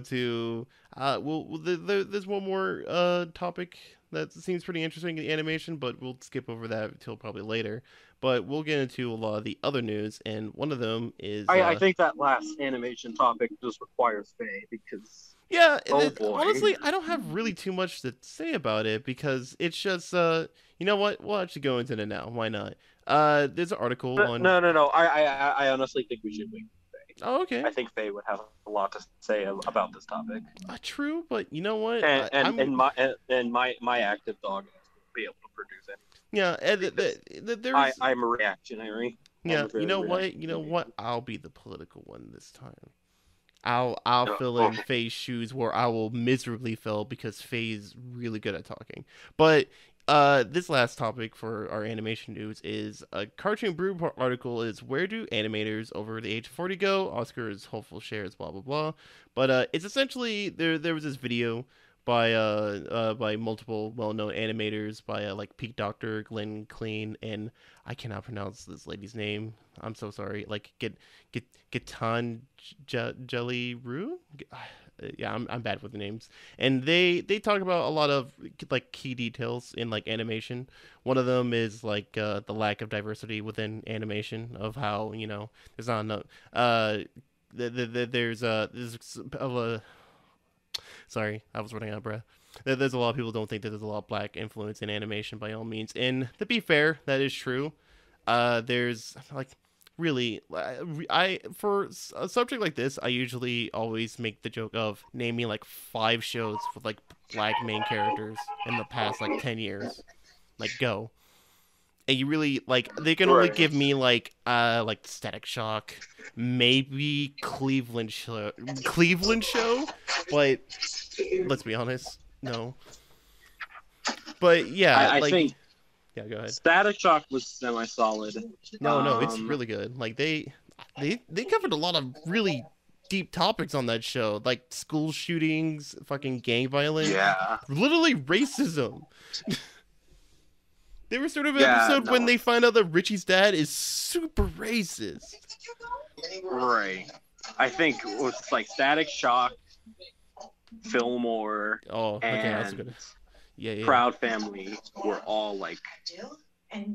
to there's one more topic that seems pretty interesting in animation, but we'll skip over that until probably later. But we'll get into a lot of the other news, and one of them is I think that last animation topic just requires Faye because yeah, oh boy. honestly, I don't have really too much to say about it because it's just you know what? We'll actually go into it now. Why not? There's an article on. No. I honestly think we should wait. Oh, okay. I think Faye would have a lot to say about this topic. True, but you know what? And my active dog will be able to produce it. Yeah, there's. I'm reactionary. Yeah, you know what? You know what? I'll be the political one this time. I'll fill in Faye's shoes where I will miserably fail because Faye's really good at talking. But this last topic for our animation news is a Cartoon Brew article is where do animators over the age of 40 go? Oscars hopeful shares blah blah blah. But it's essentially there was this video by multiple well-known animators by like Pete Doctor, Glenn Clean, and I cannot pronounce this lady's name. I'm so sorry. Like Gitan Jelly Rue. Yeah, I'm bad with the names. And they talk about a lot of like key details in like animation. One of them is like the lack of diversity within animation of how there's not enough. There's sorry, I was running out of breath. There's a lot of people don't think that there's a lot of black influence in animation by all means. And to be fair, that is true. There's like really, I for a subject like this, I usually always make the joke of naming like 5 shows with like black main characters in the past like 10 years. Like go. And you really like they can only give me like Static Shock, maybe Cleveland Show, but let's be honest, no. But yeah, I think yeah, go ahead. Static Shock was semi-solid. No, it's really good. Like they covered a lot of really deep topics on that show, like school shootings, fucking gang violence, literally racism. There was sort of an episode when they find out that Richie's dad is super racist. Right. I think it was like Static Shock, Fillmore, that's good. Yeah. Proud Family were all like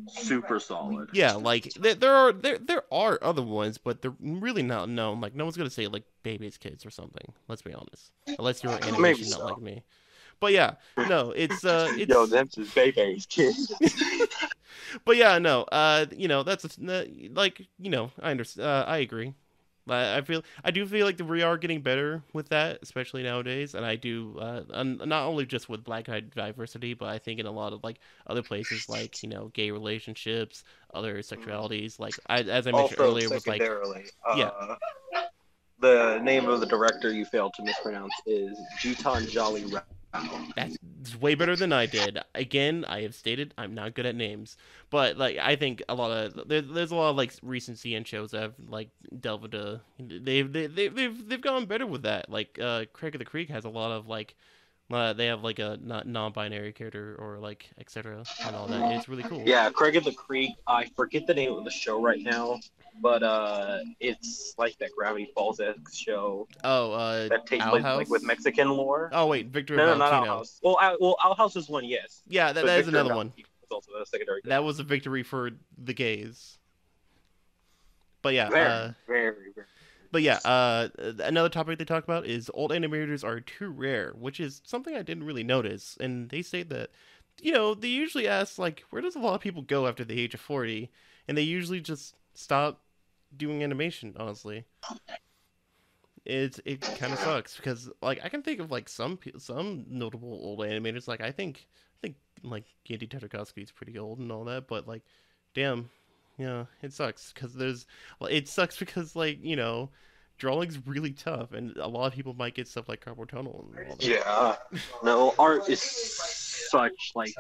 super solid. Yeah, like there are other ones, but they're really not known. Like no one's gonna say like Baby's Kids or something. Let's be honest, unless you're an animation not like me. But yeah, no, it's yo, that's his Baby's Kids. But yeah, no, that's like I understand. I agree. I do feel like we are getting better with that, especially nowadays, and I do not only just with black diversity, but I think in a lot of like other places, like gay relationships, other sexualities. Like as I mentioned earlier, with like the name of the director you failed to mispronounce is Jitan Jolly Rao. That's way better than I did. Again, I have stated I'm not good at names, but like I think a lot of there's a lot of like recent CN shows that have like delved into they've gone better with that. Like Craig of the Creek has a lot of like they have like a non-binary character or like etc. and all that. It's really cool. Yeah, Craig of the Creek. I forget the name of the show right now, but it's like that Gravity Falls-esque show. That takes place like with Mexican lore. Oh wait, Victor no, Valentino. Not Owl House. Well, Owl House is one, yes. Yeah, that is another one. It's also a secondary. That was a victory for the gays. But yeah, very. But yeah, another topic they talk about is old animators are too rare, which is something I didn't really notice. And they say that, they usually ask, like, where does a lot of people go after the age of 40? And they usually just stop doing animation, honestly. It kind of sucks because, like, I can think of, like, some notable old animators. Like, I think like, Andy Tartakovsky is pretty old and all that, but, like, damn. Yeah, it sucks because drawing's really tough, and a lot of people might get stuff like carpal tunnel and all that. Yeah. No, art is such like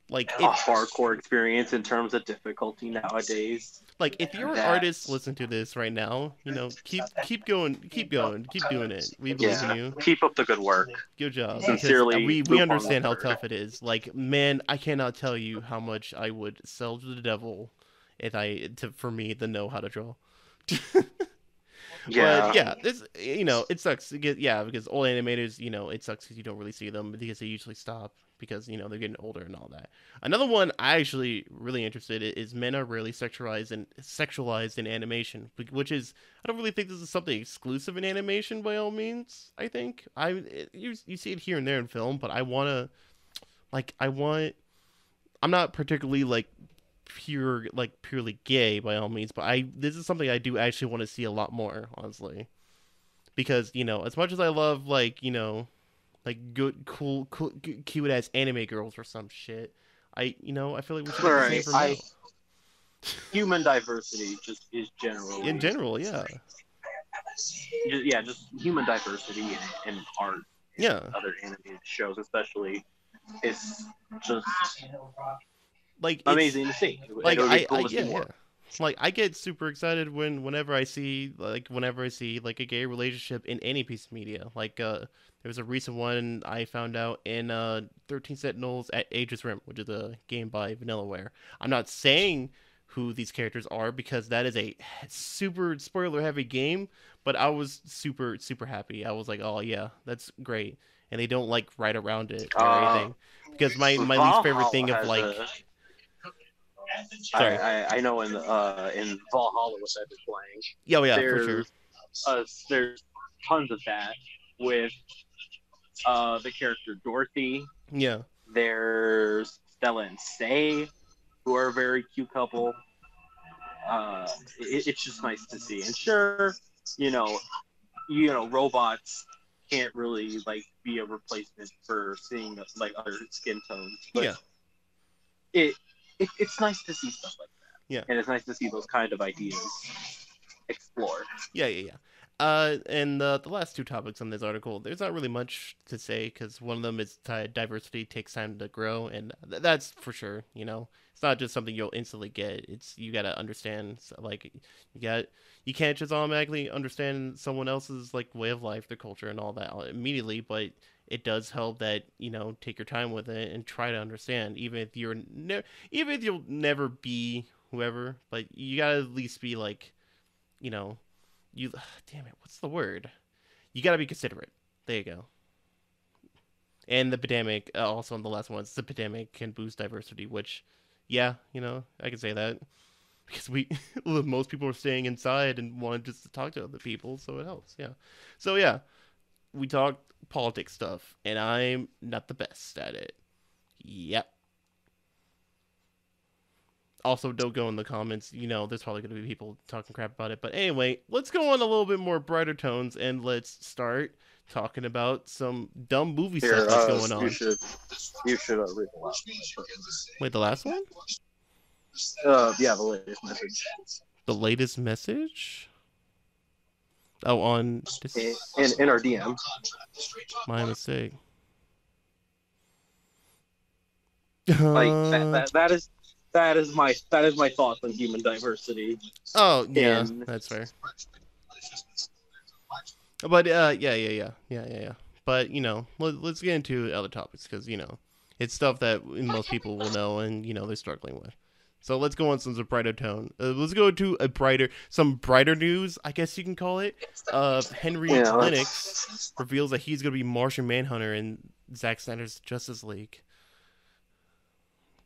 a hardcore experience in terms of difficulty nowadays. Like, if you're an artist, listen to this right now. You know, keep going, keep doing it. We believe in you. Keep up the good work. Good job. Sincerely, we understand how tough it is. Like, man, I cannot tell you how much I would sell to the devil for me to know how to draw. Yeah. But yeah, this, you know, it sucks to get, because old animators, you know, it sucks because you don't really see them because they usually stop because, you know, they're getting older and all that. Another one I actually really interested in is men are rarely sexualized in animation, which is, I don't really think this is something exclusive in animation by all means. I think you see it here and there in film, but I'm not particularly like purely gay by all means, but this is something I do actually want to see a lot more, honestly, because, you know, as much as I love, like, you know, like good cool cute ass anime girls or some shit, I feel like we should do the same for male. Human diversity just is generally in general, just human diversity in art, other animated shows especially, is just like amazing to see. Like like I get super excited whenever I see like a gay relationship in any piece of media. Like there was a recent one I found out in 13 Sentinels at Aegis Rim, which is a game by Vanillaware. I'm not saying who these characters are because that is a super spoiler heavy game, but I was super happy. I was like, oh yeah, that's great, and they don't like write around it or anything, because my least favorite thing of like. Sorry. I know in Valhalla, which I've been playing. Yeah, for sure. There's tons of that with the character Dorothy. Yeah. There's Stella and Faye, who are a very cute couple. It's just nice to see. And sure, you know, robots can't really like be a replacement for seeing like other skin tones. But it's nice to see stuff like that. Yeah. And it's nice to see those kind of ideas explored. Yeah. And the last two topics on this article, there's not really much to say because one of them is diversity takes time to grow, and that's for sure. You know, it's not just something you'll instantly get. You gotta understand, like you can't just automatically understand someone else's like way of life, their culture, and all that immediately, but it does help that, you know, take your time with it and try to understand, even if you'll never be whoever, but you gotta at least be like, you know, damn it, what's the word? You gotta be considerate. There you go. And the pandemic, also on the last one, the pandemic can boost diversity, which, yeah, you know, I can say that because most people are staying inside and wanted just to talk to other people, so it helps. Yeah. So yeah, we talked politics stuff, and I'm not the best at it. Yep. Also, don't go in the comments. You know, there's probably going to be people talking crap about it. But anyway, let's go on a little bit more brighter tones, and let's start talking about some dumb movie stuff that's going on. You should read the last one. Wait, the last one? Yeah, the latest message. The latest message? Oh, on this... in our DM. My mistake. Like that is my thoughts on human diversity. Oh yeah, that's fair. But yeah. But you know, let's get into other topics because, you know, it's stuff that most people will know and, you know, they're struggling with. So let's go on some brighter tone. Let's go to some brighter news, I guess you can call it. Henry Lennix reveals that he's going to be Martian Manhunter in Zack Snyder's Justice League.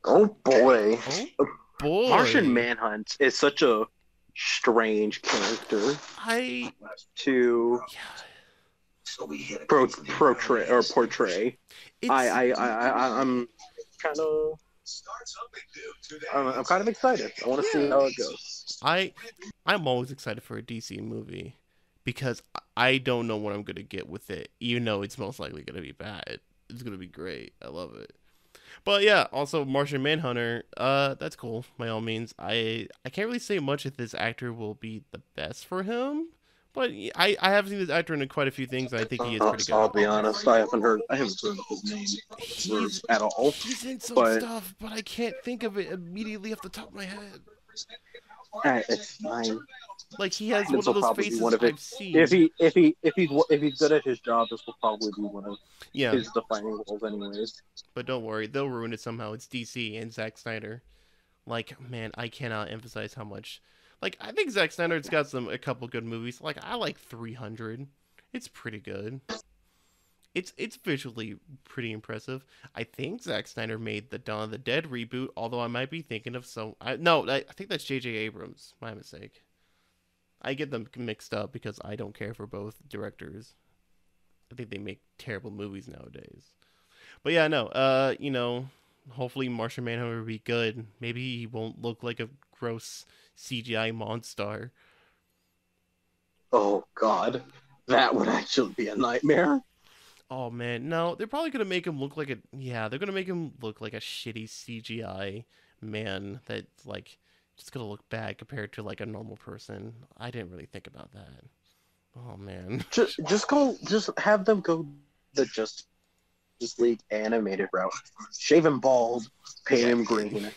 Oh boy. Oh boy. Martian Manhunt is such a strange character to portray. I'm kind of excited. I want to see how it goes. I'm always excited for a DC movie because I don't know what I'm gonna get with it. Even though it's most likely gonna be bad, it's gonna be great. I love it. But yeah, also Martian Manhunter. That's cool by all means. I can't really say much if this actor will be the best for him, But I have seen this actor in quite a few things, and I think he is pretty good. I'll be honest, I haven't heard his name at all. He's in some but stuff, but I can't think of it immediately off the top of my head. it's fine. Like he has This one will of those probably be faces one of it. I've seen. If he's good at his job, this will probably be one of his defining roles, anyways. But don't worry, they'll ruin it somehow. It's DC and Zack Snyder. Like, man, I cannot emphasize how much. Like, I think Zack Snyder's got a couple good movies. Like, I like 300. It's pretty good. It's visually pretty impressive. I think Zack Snyder made the Dawn of the Dead reboot, although I might be thinking of I think that's J.J. Abrams. My mistake. I get them mixed up because I don't care for both directors. I think they make terrible movies nowadays. But yeah, no. Hopefully Martian Manhunter will be good. Maybe he won't look like a gross CGI monster. Oh God, that would actually be a nightmare. Oh man, no, they're probably gonna make him look like they're gonna make him look like a shitty CGI man that's like just gonna look bad compared to like a normal person. I didn't really think about that. Oh man. Just have them go the Justice League animated route. Shave him bald, paint him green.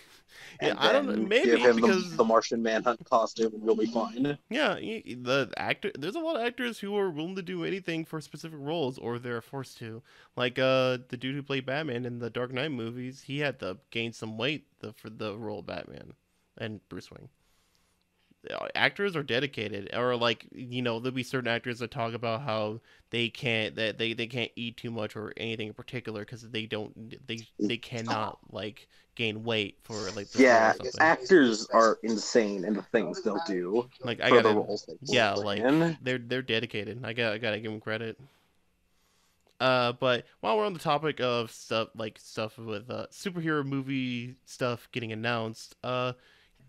Yeah, I don't know. Maybe give him because the Martian Manhunt costume, and you'll be fine. yeah, the actor. There's a lot of actors who are willing to do anything for specific roles, or they're forced to. Like the dude who played Batman in the Dark Knight movies, he had to gain some weight for the role of Batman and Bruce Wayne. Actors are dedicated, or like there'll be certain actors that talk about how they can't eat too much or anything in particular because they cannot like gain weight for like the actors are insane in the things they'll do. Like for the roles they're dedicated. I gotta give them credit. But while we're on the topic of stuff with superhero movie stuff getting announced,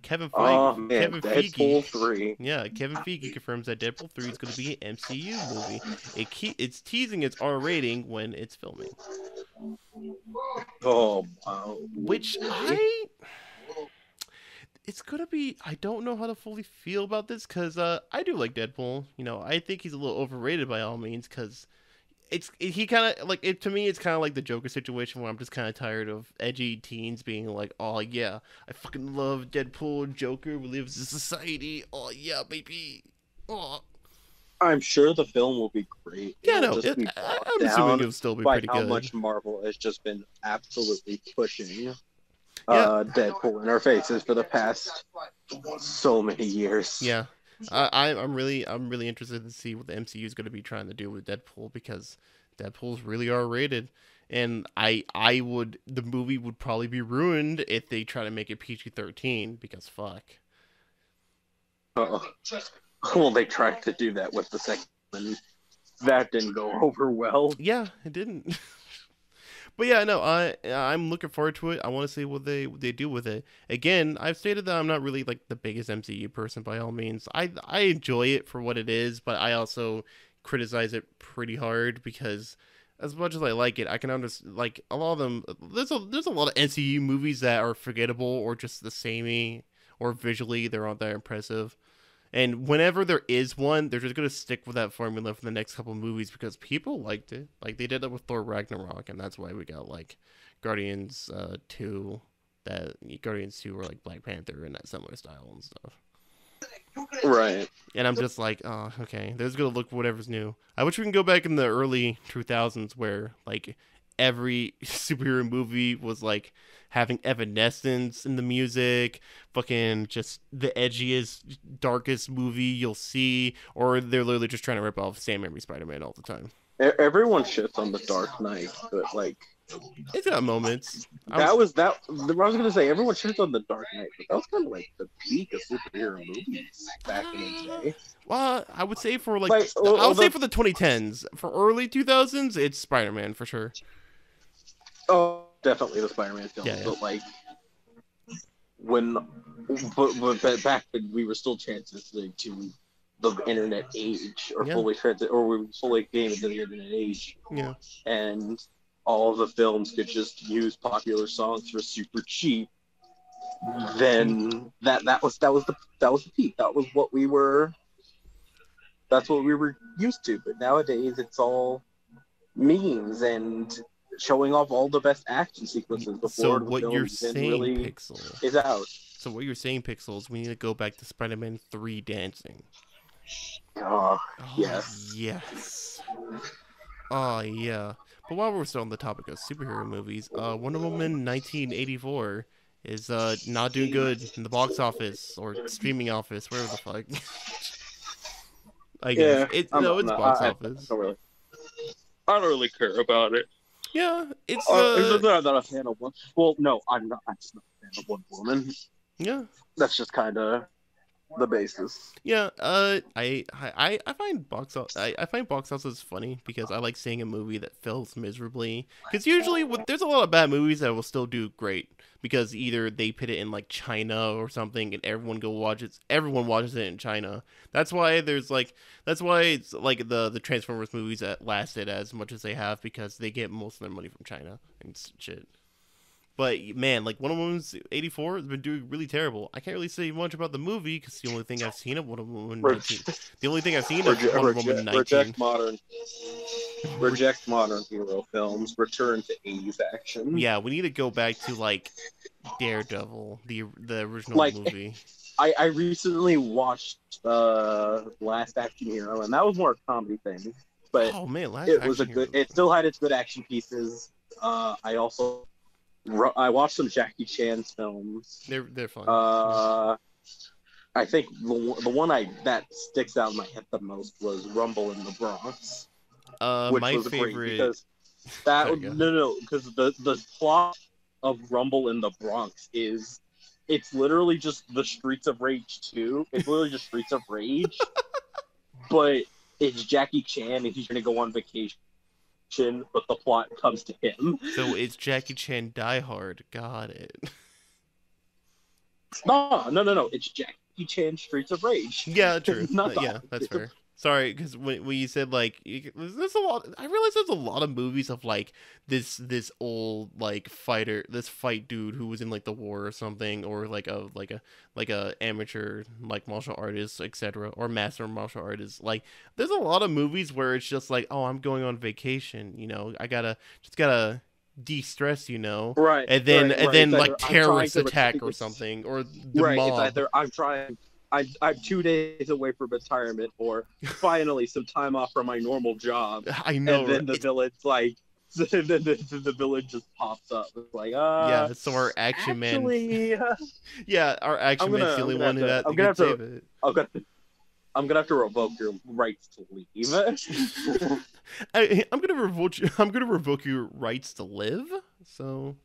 Kevin Feige, Deadpool 3. Yeah, Kevin Feige confirms that Deadpool 3 is going to be an MCU movie. It's teasing its R rating when it's filming. Oh, wow. Which it's going to be, I don't know how to fully feel about this because I do like Deadpool. I think he's a little overrated by all means because he kind of like it to me. It's kind of like the Joker situation where I'm just kind of tired of edgy teens being like, "Oh yeah, I fucking love Deadpool and Joker. We live in society. Oh yeah, baby." Oh. I'm sure the film will be great. Yeah, no, I'm assuming it'll still be pretty good. How much Marvel has just been absolutely pushing Deadpool in our faces for the past so many years. Yeah. I'm really interested to see what the MCU is going to be trying to do with Deadpool because Deadpool's really R-rated, and the movie would probably be ruined if they try to make it PG-13 because fuck. Well, they tried to do that with the second one. That didn't go over well. Yeah, it didn't. But yeah, no, I'm looking forward to it. I want to see what they do with it. Again, I've stated that I'm not really like the biggest MCU person by all means. I enjoy it for what it is, but I also criticize it pretty hard because as much as I like it, I can understand like a lot of them. There's a lot of MCU movies that are forgettable or just the samey, or visually they're not that impressive. And whenever there is one, they're just going to stick with that formula for the next couple of movies because people liked it. Like, they did that with Thor Ragnarok, and that's why we got, like, Guardians 2, Guardians 2 were, like, Black Panther and that similar style and stuff. Right. And I'm just like, oh, okay, they're just going to look for whatever's new. I wish we can go back in the early 2000s where, like, every superhero movie was, like, having Evanescence in the music, fucking just the edgiest, darkest movie you'll see, or they're literally just trying to rip off Sam Raimi Spider-Man all the time. Everyone shits on The Dark Knight, but like... It's got moments. I was going to say, everyone shits on The Dark Knight, but that was kind of like the peak of superhero movies back in the day. Well, I would say for I would say for the 2010s. For early 2000s, it's Spider-Man for sure. Oh, definitely the Spider-Man films, yeah. But like back when we were still transitioning to the internet age, or we were fully came into the internet age. Yeah. And all of the films could just use popular songs for super cheap. Then that was the peak. That was what we were. That's what we were used to. But nowadays, it's all memes and showing off all the best action sequences before So the what film you're even saying, really Pixel? is out. So what you're saying, Pixel, is we need to go back to Spider-Man 3 dancing. Oh, Oh, yes. Yes. Oh, yeah. But while we're still on the topic of superhero movies, Wonder Woman 1984 is not doing good in the box office or streaming office, wherever the fuck. I guess it's box office. I don't really care about it. Yeah, it's I'm not a fan of one. Well, no, I'm not. I'm just not a fan of Wonder Woman. Yeah, that's just kind of the basis. Yeah, I find I find box office funny because I like seeing a movie that fails miserably. Because usually there's a lot of bad movies that will still do great because either they put it in like China or something and everyone watches it in China. That's why it's like the Transformers movies that lasted as much as they have because they get most of their money from China and shit. But man, like Wonder Woman 84 has been doing really terrible. I can't really say much about the movie because the only thing I've seen of Wonder Woman 19. The only thing I've seen of Wonder Woman 19. Reject modern hero films. Return to 80s action. Yeah, we need to go back to like Daredevil, the original movie. I recently watched Last Action Hero, and that was more a comedy thing. But oh man, it still had its good action pieces. I watched some Jackie Chan's films. They're fun. I think the one that sticks out in my head the most was Rumble in the Bronx. Which my was favorite great because because the plot of Rumble in the Bronx is it's literally just the Streets of Rage 2. It's literally just Streets of Rage, but it's Jackie Chan and he's gonna go on vacation. But the plot comes to him. So it's Jackie Chan Die Hard. Got it. No. It's Jackie Chan Streets of Rage. Yeah, true. Yeah, that's fair. Sorry, because when you said like, there's a lot. I realize there's a lot of movies of like this old like fight dude who was in like the war or something, or like a amateur like martial artist, etc., or master martial artist. Like, there's a lot of movies where it's just like, oh, I'm going on vacation. You know, I gotta de-stress. You know, right? And then It's like terrorist attack or something, or the mob. It's either I'm 2 days away from retirement, or finally some time off from my normal job. I know. And then the village the village just pops up. It's like, yeah. So our action man. Yeah, our action man's the only one who can save it. I'm gonna have to revoke your rights to leave. I'm gonna revoke your rights to live. So.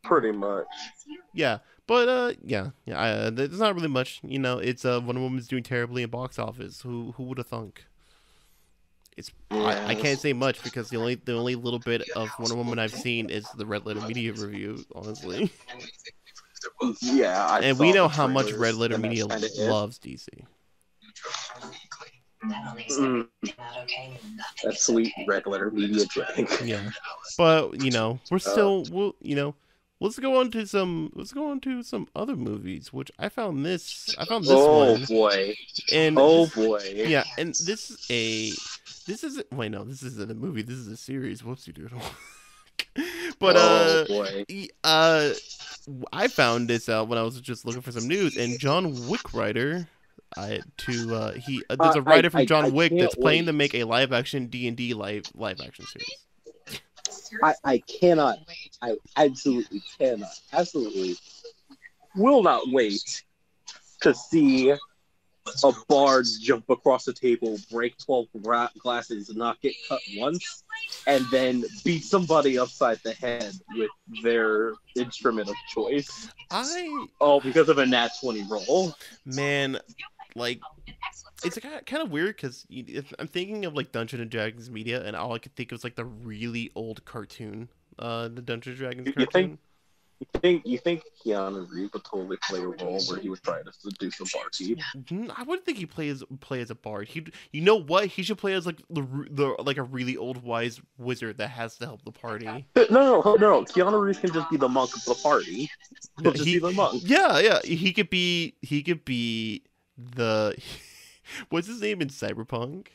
Pretty much. Yeah. But there's not really much, you know. It's Wonder Woman's doing terribly in box office. Who would have thunk? I can't say much because the only little bit of Wonder Woman I've seen is the Red Letter Media review, honestly. Yeah, and we know how much Red Letter Media loves DC. That sweet Red Letter Media drink. Yeah, but you know Let's go on to some other movies, which I found this one. Oh boy. Yeah, and this isn't a movie, this is a series. Whoopsie doodle. But I found this out when I was just looking for some news, and John Wick Writer there's a writer from John Wick that's planning to make a live action D&D live-action series. I cannot. I absolutely cannot. Absolutely will not wait to see a bard jump across the table, break 12 glasses, not get cut once, and then beat somebody upside the head with their instrument of choice. Because of a nat 20 roll. Man, like, it's kind of weird because I'm thinking of like Dungeons and Dragons media, and all I could think of was like the really old cartoon, the Dungeons and Dragons cartoon. You think Keanu Reeves would totally play a role where he would try to seduce a barkeep? I wouldn't think he'd play as a bard. You know what? He should play as like the like a really old wise wizard that has to help the party. No. Keanu Reeves can just be the monk of the party. He'll just be the monk. Yeah. He could be What's his name in Cyberpunk?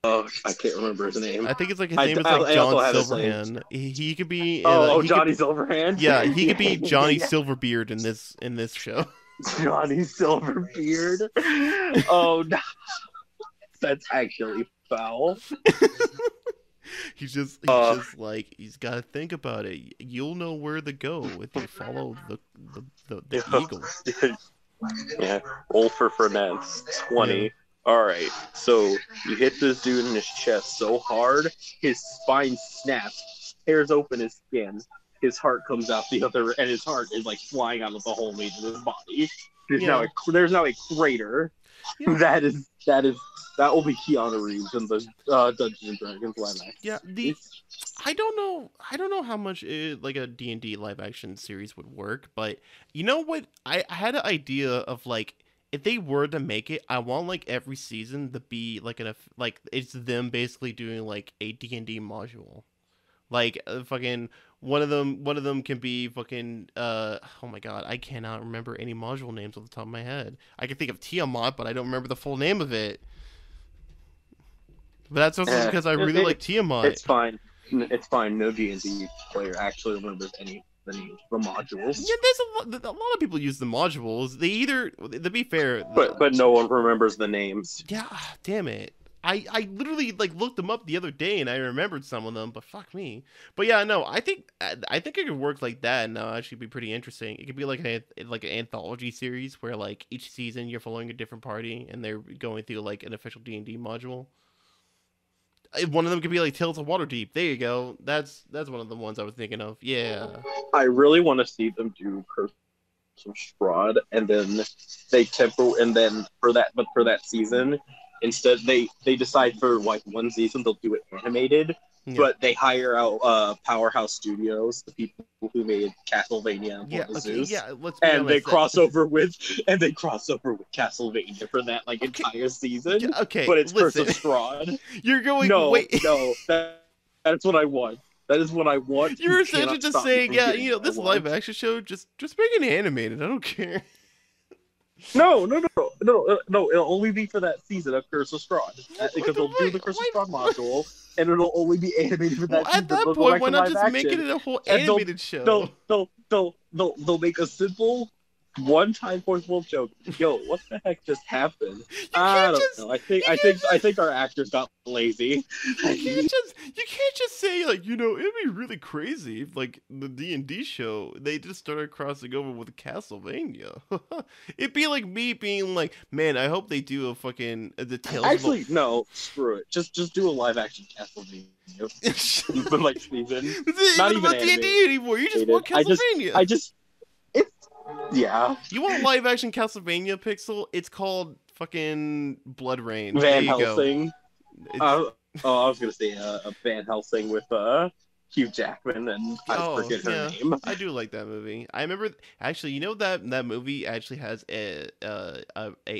Oh, I can't remember his name. I think it's like his name is like I also John have his name. Silverhand. He could be. Johnny Silverhand. Yeah, he could be Johnny Yeah. Silverbeard in this show. Johnny Silverbeard. Oh no, that's actually foul. He's just like he's got to think about it. You'll know where to go if you follow the eagle. Yeah, roll for finesse. 20. Yeah. All right, so you hit this dude in his chest so hard, his spine snaps, tears open his skin, his heart comes out the other, and his heart is like flying out of the hole made in his body. There's now a crater. Yeah. That will be Keanu Reeves in the Dungeons and Dragons live action. Yeah, I don't know how much like a D&D live action series would work, but you know what? I had an idea of like if they were to make it, I want like every season to be like like it's them basically doing like a D&D module. Like fucking one of them can be fucking oh my god, I cannot remember any module names off the top of my head. I can think of Tiamat, but I don't remember the full name of it. But that's also because I really like Tiamat. It's fine. It's fine. No D&D player actually remembers any the modules. Yeah, there's a lot of people use the modules. They either, to be fair, but no one remembers the names. Yeah, damn it. I literally like looked them up the other day and I remembered some of them, but fuck me. But yeah, no, I think it could work like that and actually be pretty interesting. It could be like an anthology series where like each season you're following a different party and they're going through like an official D&D module. One of them could be like Tales of Waterdeep. There you go. That's one of the ones I was thinking of. Yeah. I really want to see them do Curse of Strahd, and then for that season, instead they decide for like one season they'll do it animated, but they hire out Powerhouse Studios, the people who made Castlevania and Zeus, and they cross over with Castlevania for that like entire season. Yeah, okay, but it's Curse of Strahd. You're going that's what I want. That is what I want. You're essentially just saying, this live action show, just make it animated. I don't care. No. It'll only be for that season of Curse of Strahd. Because they'll do the Curse of Strahd module, and it'll only be animated for that season. At that point, why not just make it a whole animated show? They'll make a simple one-time voice world joke. Yo, what the heck just happened? I don't know. I think our actors got lazy. You can't just say like, it'd be really crazy if like the D&D show they just started crossing over with Castlevania. It'd be like me being like, man, I hope they do a fucking the Tales. Actually, no, screw it. Just do a live action Castlevania. Like season. It's not even about D&D anymore. You just want Castlevania. Yeah. You want live action Castlevania, Pixel? It's called fucking Blood Rain. Van Helsing. I was gonna say a Van Helsing with Hugh Jackman, and I forget her name. I do like that movie. I remember actually, that movie actually has a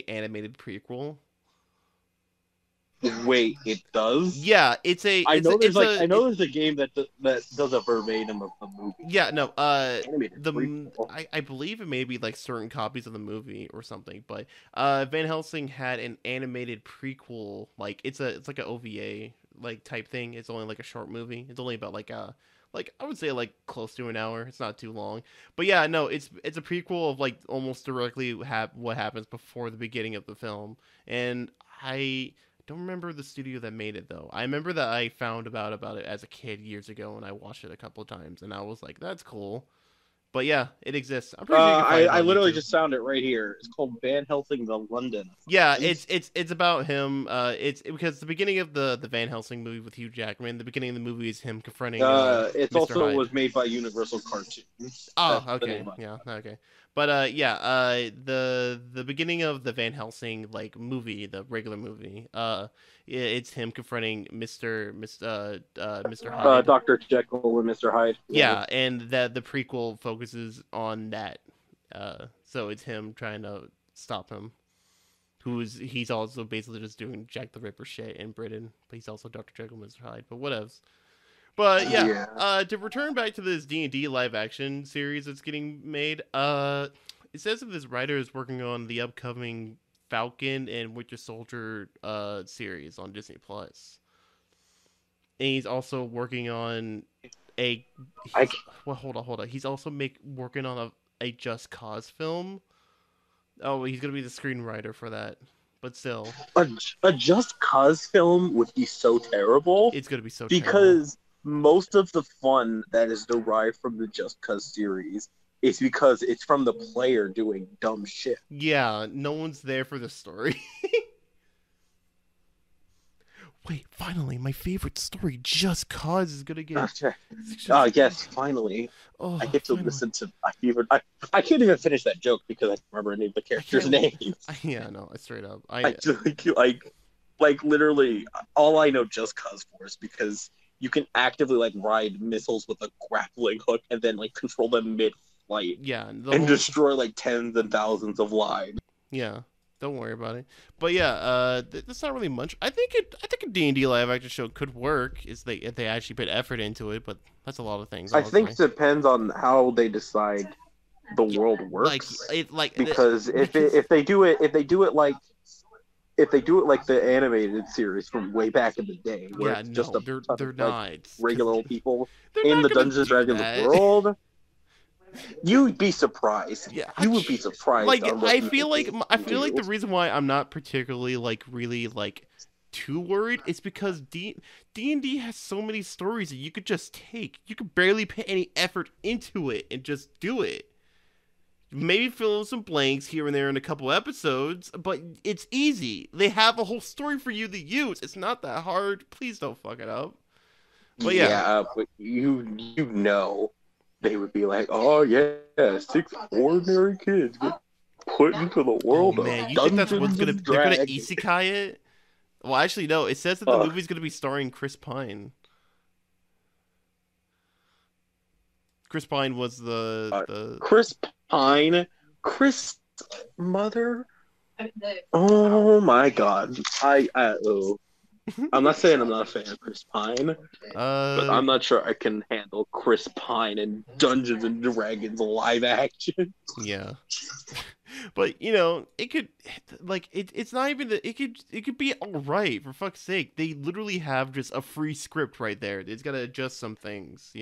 animated prequel. Wait, it does? Yeah, I know there's a game that does a verbatim of the movie. Yeah, no, I believe it may be like certain copies of the movie or something, but Van Helsing had an animated prequel, like it's like an OVA like type thing. It's only like a short movie. It's only about like I would say like close to an hour. It's not too long. But yeah, no, it's a prequel of like almost directly what happens before the beginning of the film. And I don't remember the studio that made it though. I remember that I found about it as a kid years ago, and I watched it a couple of times, and I was like, "That's cool." But yeah, it exists. I'm pretty sure you can find it I on literally YouTube. just found it right here. It's called Van Helsing the London. Yeah, it's about him. It's because the beginning of the Van Helsing movie with Hugh Jackman. The beginning of the movie is him confronting. It Mr. also Hyde. was made by Universal Cartoons. Oh, okay, yeah, okay. But the beginning of the Van Helsing like movie, the regular movie, it's him confronting Mr. Hyde. Dr. Jekyll and Mr. Hyde. Yeah, and the prequel focuses on that. So it's him trying to stop him. He's also basically just doing Jack the Ripper shit in Britain, but he's also Dr. Jekyll and Mr. Hyde. But whatevs. But yeah, to return back to this D&D live action series that's getting made, it says that this writer is working on the upcoming Falcon and Winter Soldier series on Disney Plus. And he's also working on hold on. He's also working on a Just Cause film. Oh, he's gonna be the screenwriter for that. But still, a Just Cause film would be so terrible. It's gonna be so because most of the fun that is derived from the Just Cause series is because it's from the player doing dumb shit. Yeah, no one's there for the story. Wait, finally, my favorite story, Just Cause, is gonna get. Yes, finally. Oh, I get to listen to. I can't even finish that joke because I can't remember any of the characters' names. Yeah, no, straight up. Like literally, all I know Just Cause for is because you can actively like ride missiles with a grappling hook and then like control them mid-flight. Yeah, and destroy like tens and thousands of lives. Yeah. Don't worry about it. But yeah, that's not really much. I think a D&D live-action show could work if they actually put effort into it, but that's a lot of things. I think it depends on how they decide the world works. Because if they do it like the animated series from way back in the day, where it's just they're not regular old people in the Dungeons and Dragons world. You'd be surprised. Yeah, you would be surprised. Like I feel like the reason why I'm not particularly really too worried is because D&D has so many stories that you could just take. You could barely put any effort into it and just do it. Maybe fill in some blanks here and there in a couple episodes, but it's easy. They have a whole story for you to use. It's not that hard. Please don't fuck it up. But but you know. They would be like, oh yeah, 6 ordinary kids get put into the world of you Dungeons think that's what's and they're gonna Dragons. isekai it? Well, actually, no. It says that the movie's gonna be starring Chris Pine. Chris Pine was the Chris Pine, Chris mother. Oh my God, I'm not saying I'm not a fan of Chris Pine, but I'm not sure I can handle Chris Pine in Dungeons and Dragons live action. Yeah, but it could it's not even it could be all right, for fuck's sake. They literally have just a free script right there. It's got to adjust some things,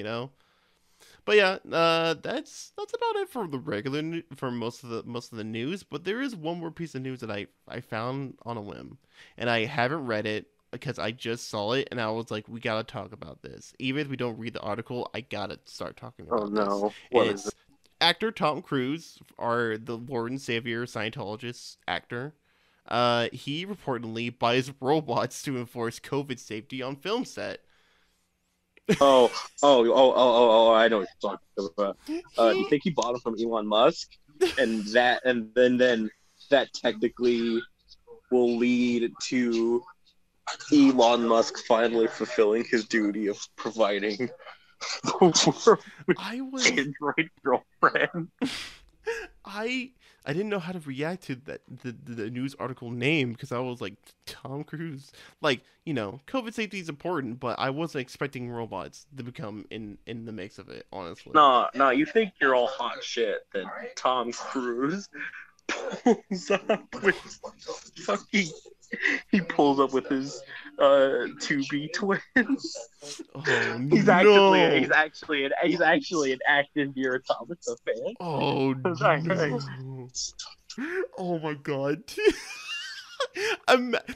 But yeah, that's about it for the regular for most of the news. But there is one more piece of news that I found on a whim, and I haven't read it because I just saw it and I was like, we gotta talk about this. Even if we don't read the article, I gotta start talking about this. Oh no! What is it? Actor Tom Cruise, the Lord and Savior Scientologist actor. He reportedly buys robots to enforce COVID safety on film set. Oh! I know what you're talking about. You think he bought them from Elon Musk, and then that technically will lead to Elon Musk finally fulfilling his duty of providing the world with Android girlfriend. I didn't know how to react to that the news article name because I was like, Tom Cruise, COVID safety is important, but I wasn't expecting robots to become in the mix of it, honestly. No, you think you're all hot shit that Tom Cruise pulls up with fucking. He pulls up with his 2B twins. Oh, he's actually an active Nier Automata fan. Oh no! Oh my God!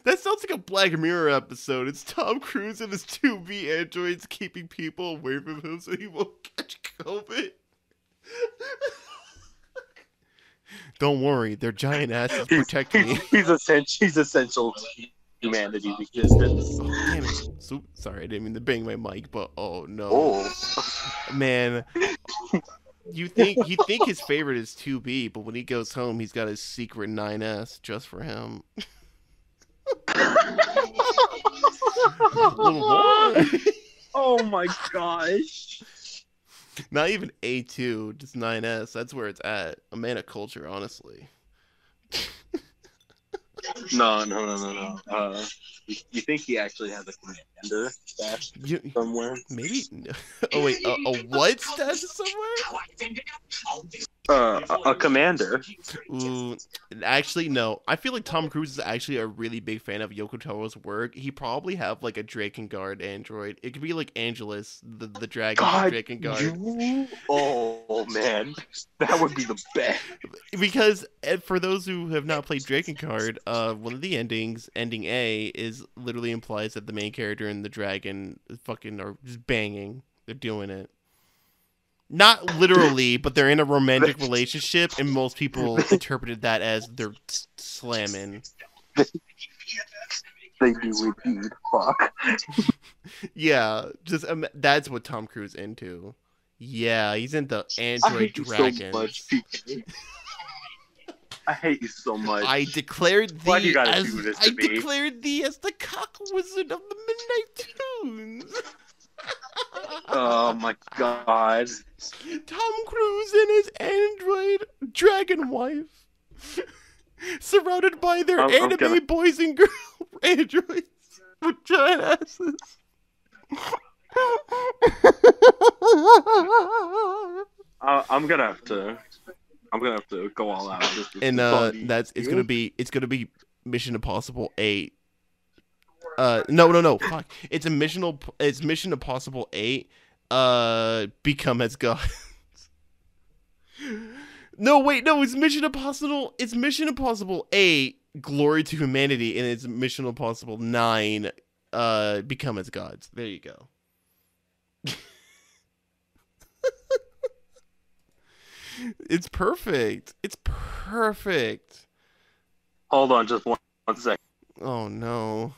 That sounds like a Black Mirror episode. It's Tom Cruise and his 2B androids keeping people away from him so he won't catch COVID. Don't worry, their giant asses protect me. He's essential to humanity's existence. Oh, damn it. Sorry, I didn't mean to bang my mic, but oh no. Man. He think his favorite is 2B, but when he goes home, he's got his secret 9S just for him. Oh my gosh. Not even A2, just 9S. That's where it's at. A man of culture, honestly. No. You think he actually has a commander stash somewhere? Maybe. Oh wait, a what stash somewhere? A commander. Ooh, actually, no. I feel like Tom Cruise is actually a really big fan of Yoko Taro's work. He probably have like a Drakengard android. It could be like Angelus, the dragon from God, Drakengard. oh man, that would be the best. Because for those who have not played Drakengard, one of the endings, ending A, is literally implies that the main character and the dragon fucking are just banging. They're doing it. Not literally, but they're in a romantic relationship, and most people interpreted that as they're slamming. They do indeed. Fuck. Yeah, just that's what Tom Cruise into. Yeah, he's into I android hate you dragons. so much, PK. I hate you so much. I declared Why do you thee gotta as do this to me? declared thee as the cock wizard of the Midnight Toons. Oh my god. Tom Cruise and his android dragon wife, surrounded by their anime boys and girl androids with giant asses. I'm gonna have to go all out. And it's gonna be Mission Impossible 8. No. Fuck. It's Mission Impossible 8. Become as gods. No, wait, no. It's Mission Impossible 8. Glory to Humanity, and it's Mission Impossible 9. Become as gods. There you go. It's perfect. It's perfect. Hold on, just one second. Oh no.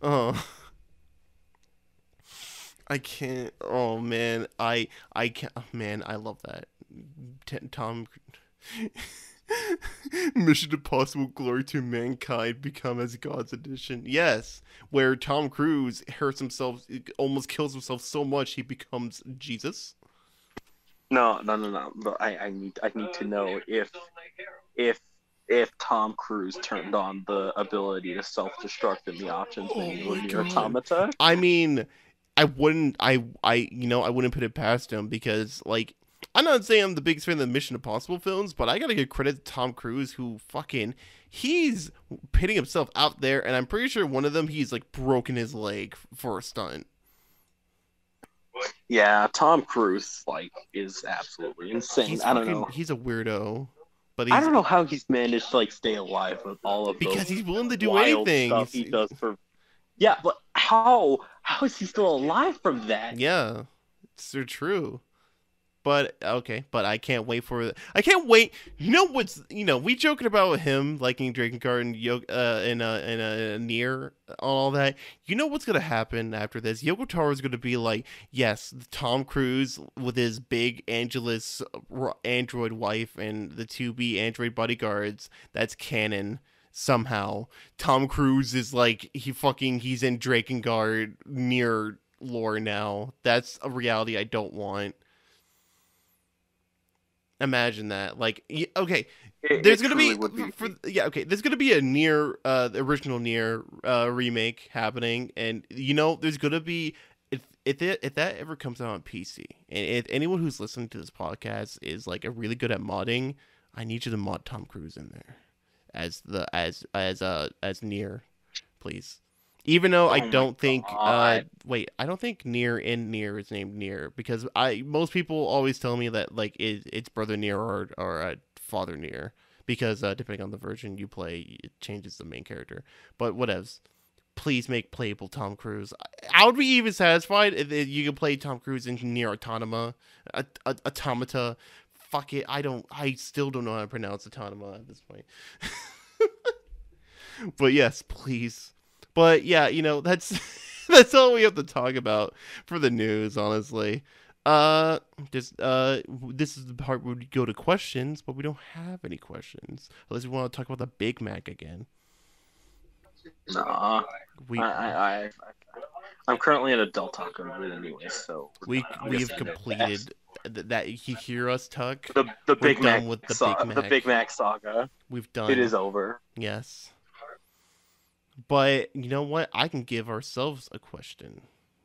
Oh. I can't. Oh man, I can't. Oh, man, I love that. Tom. Mission Impossible: Glory to Mankind, Become as Gods edition. Yes, where Tom Cruise hurts himself, almost kills himself so much he becomes Jesus. No. But I need to know if Tom Cruise turned on the ability to self-destruct in the options menu in Nier Automata. I mean, I wouldn't put it past him because, like, I'm not saying I'm the biggest fan of the Mission Impossible films, but I gotta give credit to Tom Cruise, who he's pitting himself out there, and I'm pretty sure one of them he's like broken his leg for a stunt. Yeah, Tom Cruise is absolutely insane. I don't know. He's a weirdo, but I don't know how he's managed to stay alive with all of because he's willing to do wild anything stuff he does for. Yeah, but how is he still alive from that? Yeah, it's so true. But okay, but I can't wait for it. I can't wait. We joking about him liking Drakengard and Nier, all that. You know what's gonna happen after this? Yoko Taro is gonna be like, yes, Tom Cruise with his big Angelus android wife and the 2B android bodyguards. That's canon somehow. Tom Cruise is like he's in Drakengard Nier lore now. That's a reality I don't want. Imagine that. Like, okay, there's gonna be there's gonna be a Nier, the original Nier remake happening, and there's gonna be if that ever comes out on PC, and if anyone who's listening to this podcast is like really good at modding, I need you to mod Tom Cruise in there as Nier, please. Even though I don't think I don't think Nier in Nier is named Nier, because most people always tell me that like it's brother Nier or father Nier, because depending on the version you play, it changes the main character. But whatevs. Please make playable Tom Cruise. I would be even satisfied if you could play Tom Cruise in Nier Automata. Fuck it. I still don't know how to pronounce Automata at this point. But yes, please. But yeah, that's that's all we have to talk about for the news, honestly. This is the part where we go to questions, but we don't have any questions unless we want to talk about the Big Mac again. Nah, I'm currently in a Del Taco mood anyway, so we have completed that. You hear us, Tuck? The Big Mac with the saga. Big Mac. The Big Mac saga. We've done. It is over. Yes. But you know what? I can give ourselves a question.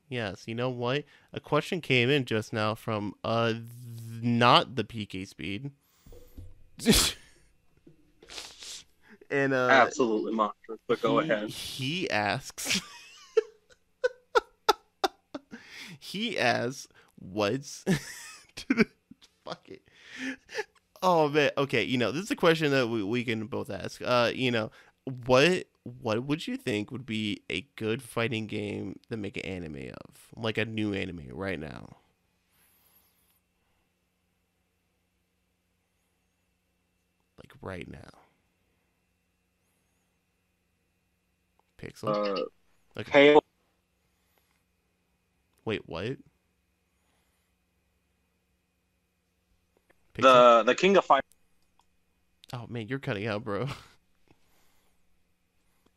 Yes, you know what? A question came in just now from not the PK Speed. And Absolutely monstrous. But go ahead. He asks. He asks, "What's?" Fuck it. Oh man. Okay. This is a question that we can both ask. What would you think would be a good fighting game to make an anime of, like a new anime right now? Like right now. Pixel. Okay. Wait, what? Pixel? The King of Fire. Oh man, you're cutting out, bro.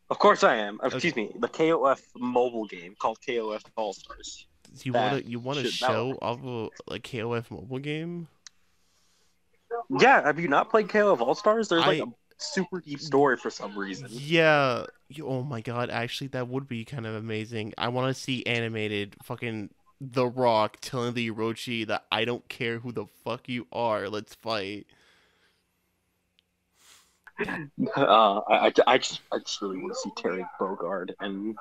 Of course I am. Okay. Excuse me. The KOF mobile game called KOF All Stars. You want to show off a KOF mobile game? Yeah, have you not played KOF All Stars? There's like a super deep story for some reason. Yeah. Oh my god, actually that would be kind of amazing. I want to see animated fucking The Rock telling the Orochi that I don't care who the fuck you are, let's fight. I just really want to see Terry Bogard and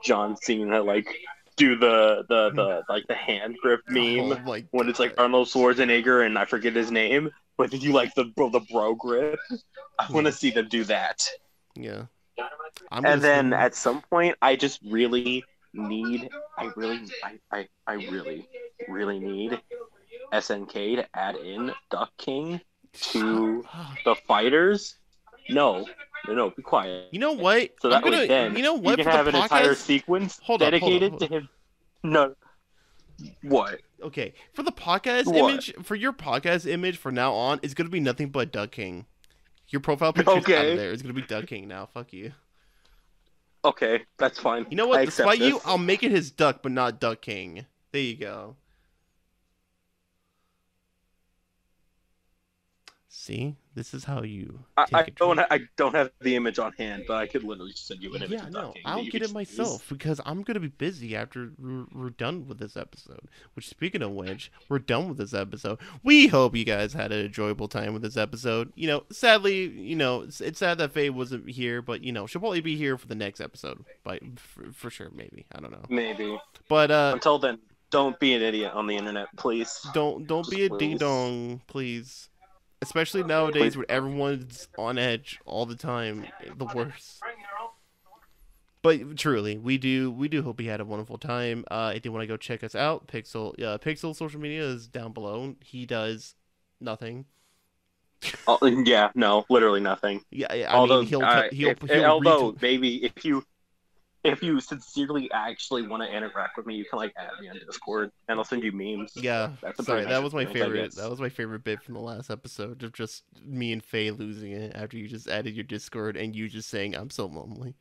John Cena like do the like the hand grip meme when it's like Arnold Schwarzenegger and I forget his name, but they do like the bro grip. I want to see them do that. Yeah. And then at some point, I just really need, I really need SNK to add in Duck King to the fighters. No, be quiet. You know what? So that way then, you can have an entire sequence dedicated to him. No. What? Okay, for the podcast image, for your podcast image from now on, it's going to be nothing but Duck King. Your profile picture's out of there. It's going to be Duck King now. Fuck you. Okay, that's fine. You know what? Despite you, I'll make it his duck, but not Duck King. There you go. See, this is how you. I don't have the image on hand, but I could literally send you an image. Yeah, no, I'll get it myself because I'm gonna be busy after we're done with this episode. Which, speaking of which, we're done with this episode. We hope you guys had an enjoyable time with this episode. Sadly, it's sad that Faye wasn't here, but she'll probably be here for the next episode, for sure. Maybe, I don't know. Maybe. But until then, don't be an idiot on the internet, please. Don't be a ding dong, please. Especially nowadays where everyone's on edge all the time. The worst. But truly, we do hope you had a wonderful time. If you want to go check us out, Pixel social media is down below. He does nothing. Yeah, no, literally nothing. Yeah, I mean, he'll although maybe if you sincerely actually want to interact with me, you can add me on Discord, and I'll send you memes. Yeah, sorry, that was my favorite. That was my favorite bit from the last episode of just me and Faye losing it after you just added your Discord and you just saying I'm so lonely.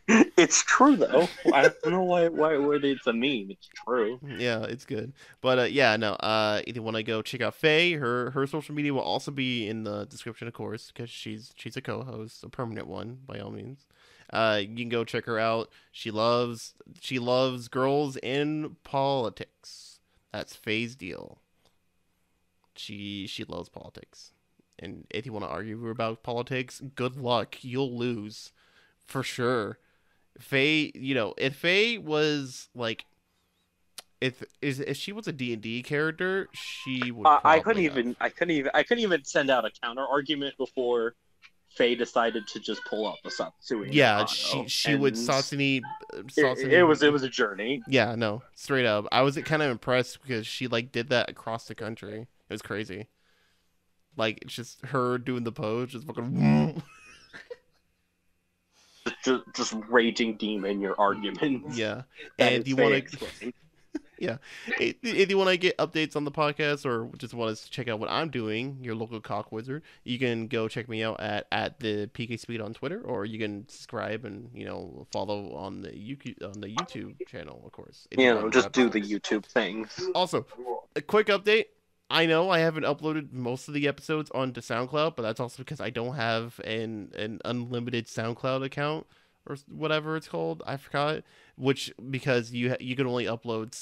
It's true though. I don't know why it's a meme. It's true. Yeah, it's good. But if you want to go check out Faye, her social media will also be in the description, of course, because she's a co-host, a permanent one by all means. You can go check her out. She loves girls in politics. That's Faye's deal. She loves politics. And if you want to argue about politics, good luck. You'll lose. For sure. Faye, if Faye was if she was a D&D character, she would I couldn't even send out a counter argument before Faye decided to just pull up a Satsui. Yeah, she would Satsuni. It was a journey. Yeah, no, straight up. I was kind of impressed because she did that across the country. It was crazy. It's just her doing the pose, just fucking. just raging demon your arguments. Yeah, and you want to. Yeah, if you want to get updates on the podcast or just want to check out what I'm doing, your local cock wizard, you can go check me out at the PK Speed on Twitter, or you can subscribe and follow on the YouTube channel, of course. Just do the YouTube things. Also, a quick update. I know I haven't uploaded most of the episodes onto SoundCloud, but that's also because I don't have an unlimited SoundCloud account or whatever it's called. I forgot. Because you can only upload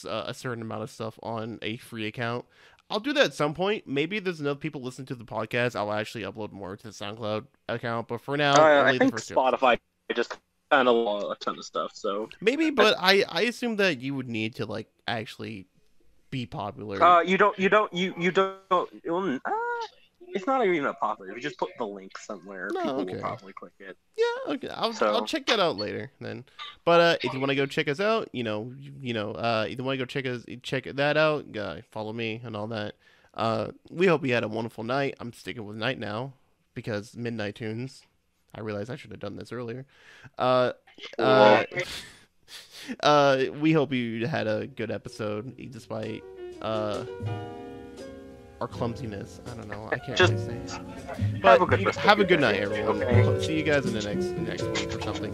a certain amount of stuff on a free account. I'll do that at some point. Maybe there's enough people listening to the podcast. I'll actually upload more to the SoundCloud account. But for now, I only the think first two. Spotify just kind of a ton of stuff. So Maybe, but I assume that you would need to like actually be popular. you don't. It's not even popular. If you just put the link somewhere, No, people okay. will probably click it. Yeah, okay. I'll check that out later then. But if you want to go check us out, if you want to go check that out, follow me and all that. We hope you had a wonderful night. I'm sticking with night now because midnight tunes. I realized I should have done this earlier. We hope you had a good episode despite our clumsiness. I don't know. I can't really say. But have a good night, everyone. Okay. See you guys in the next week or something.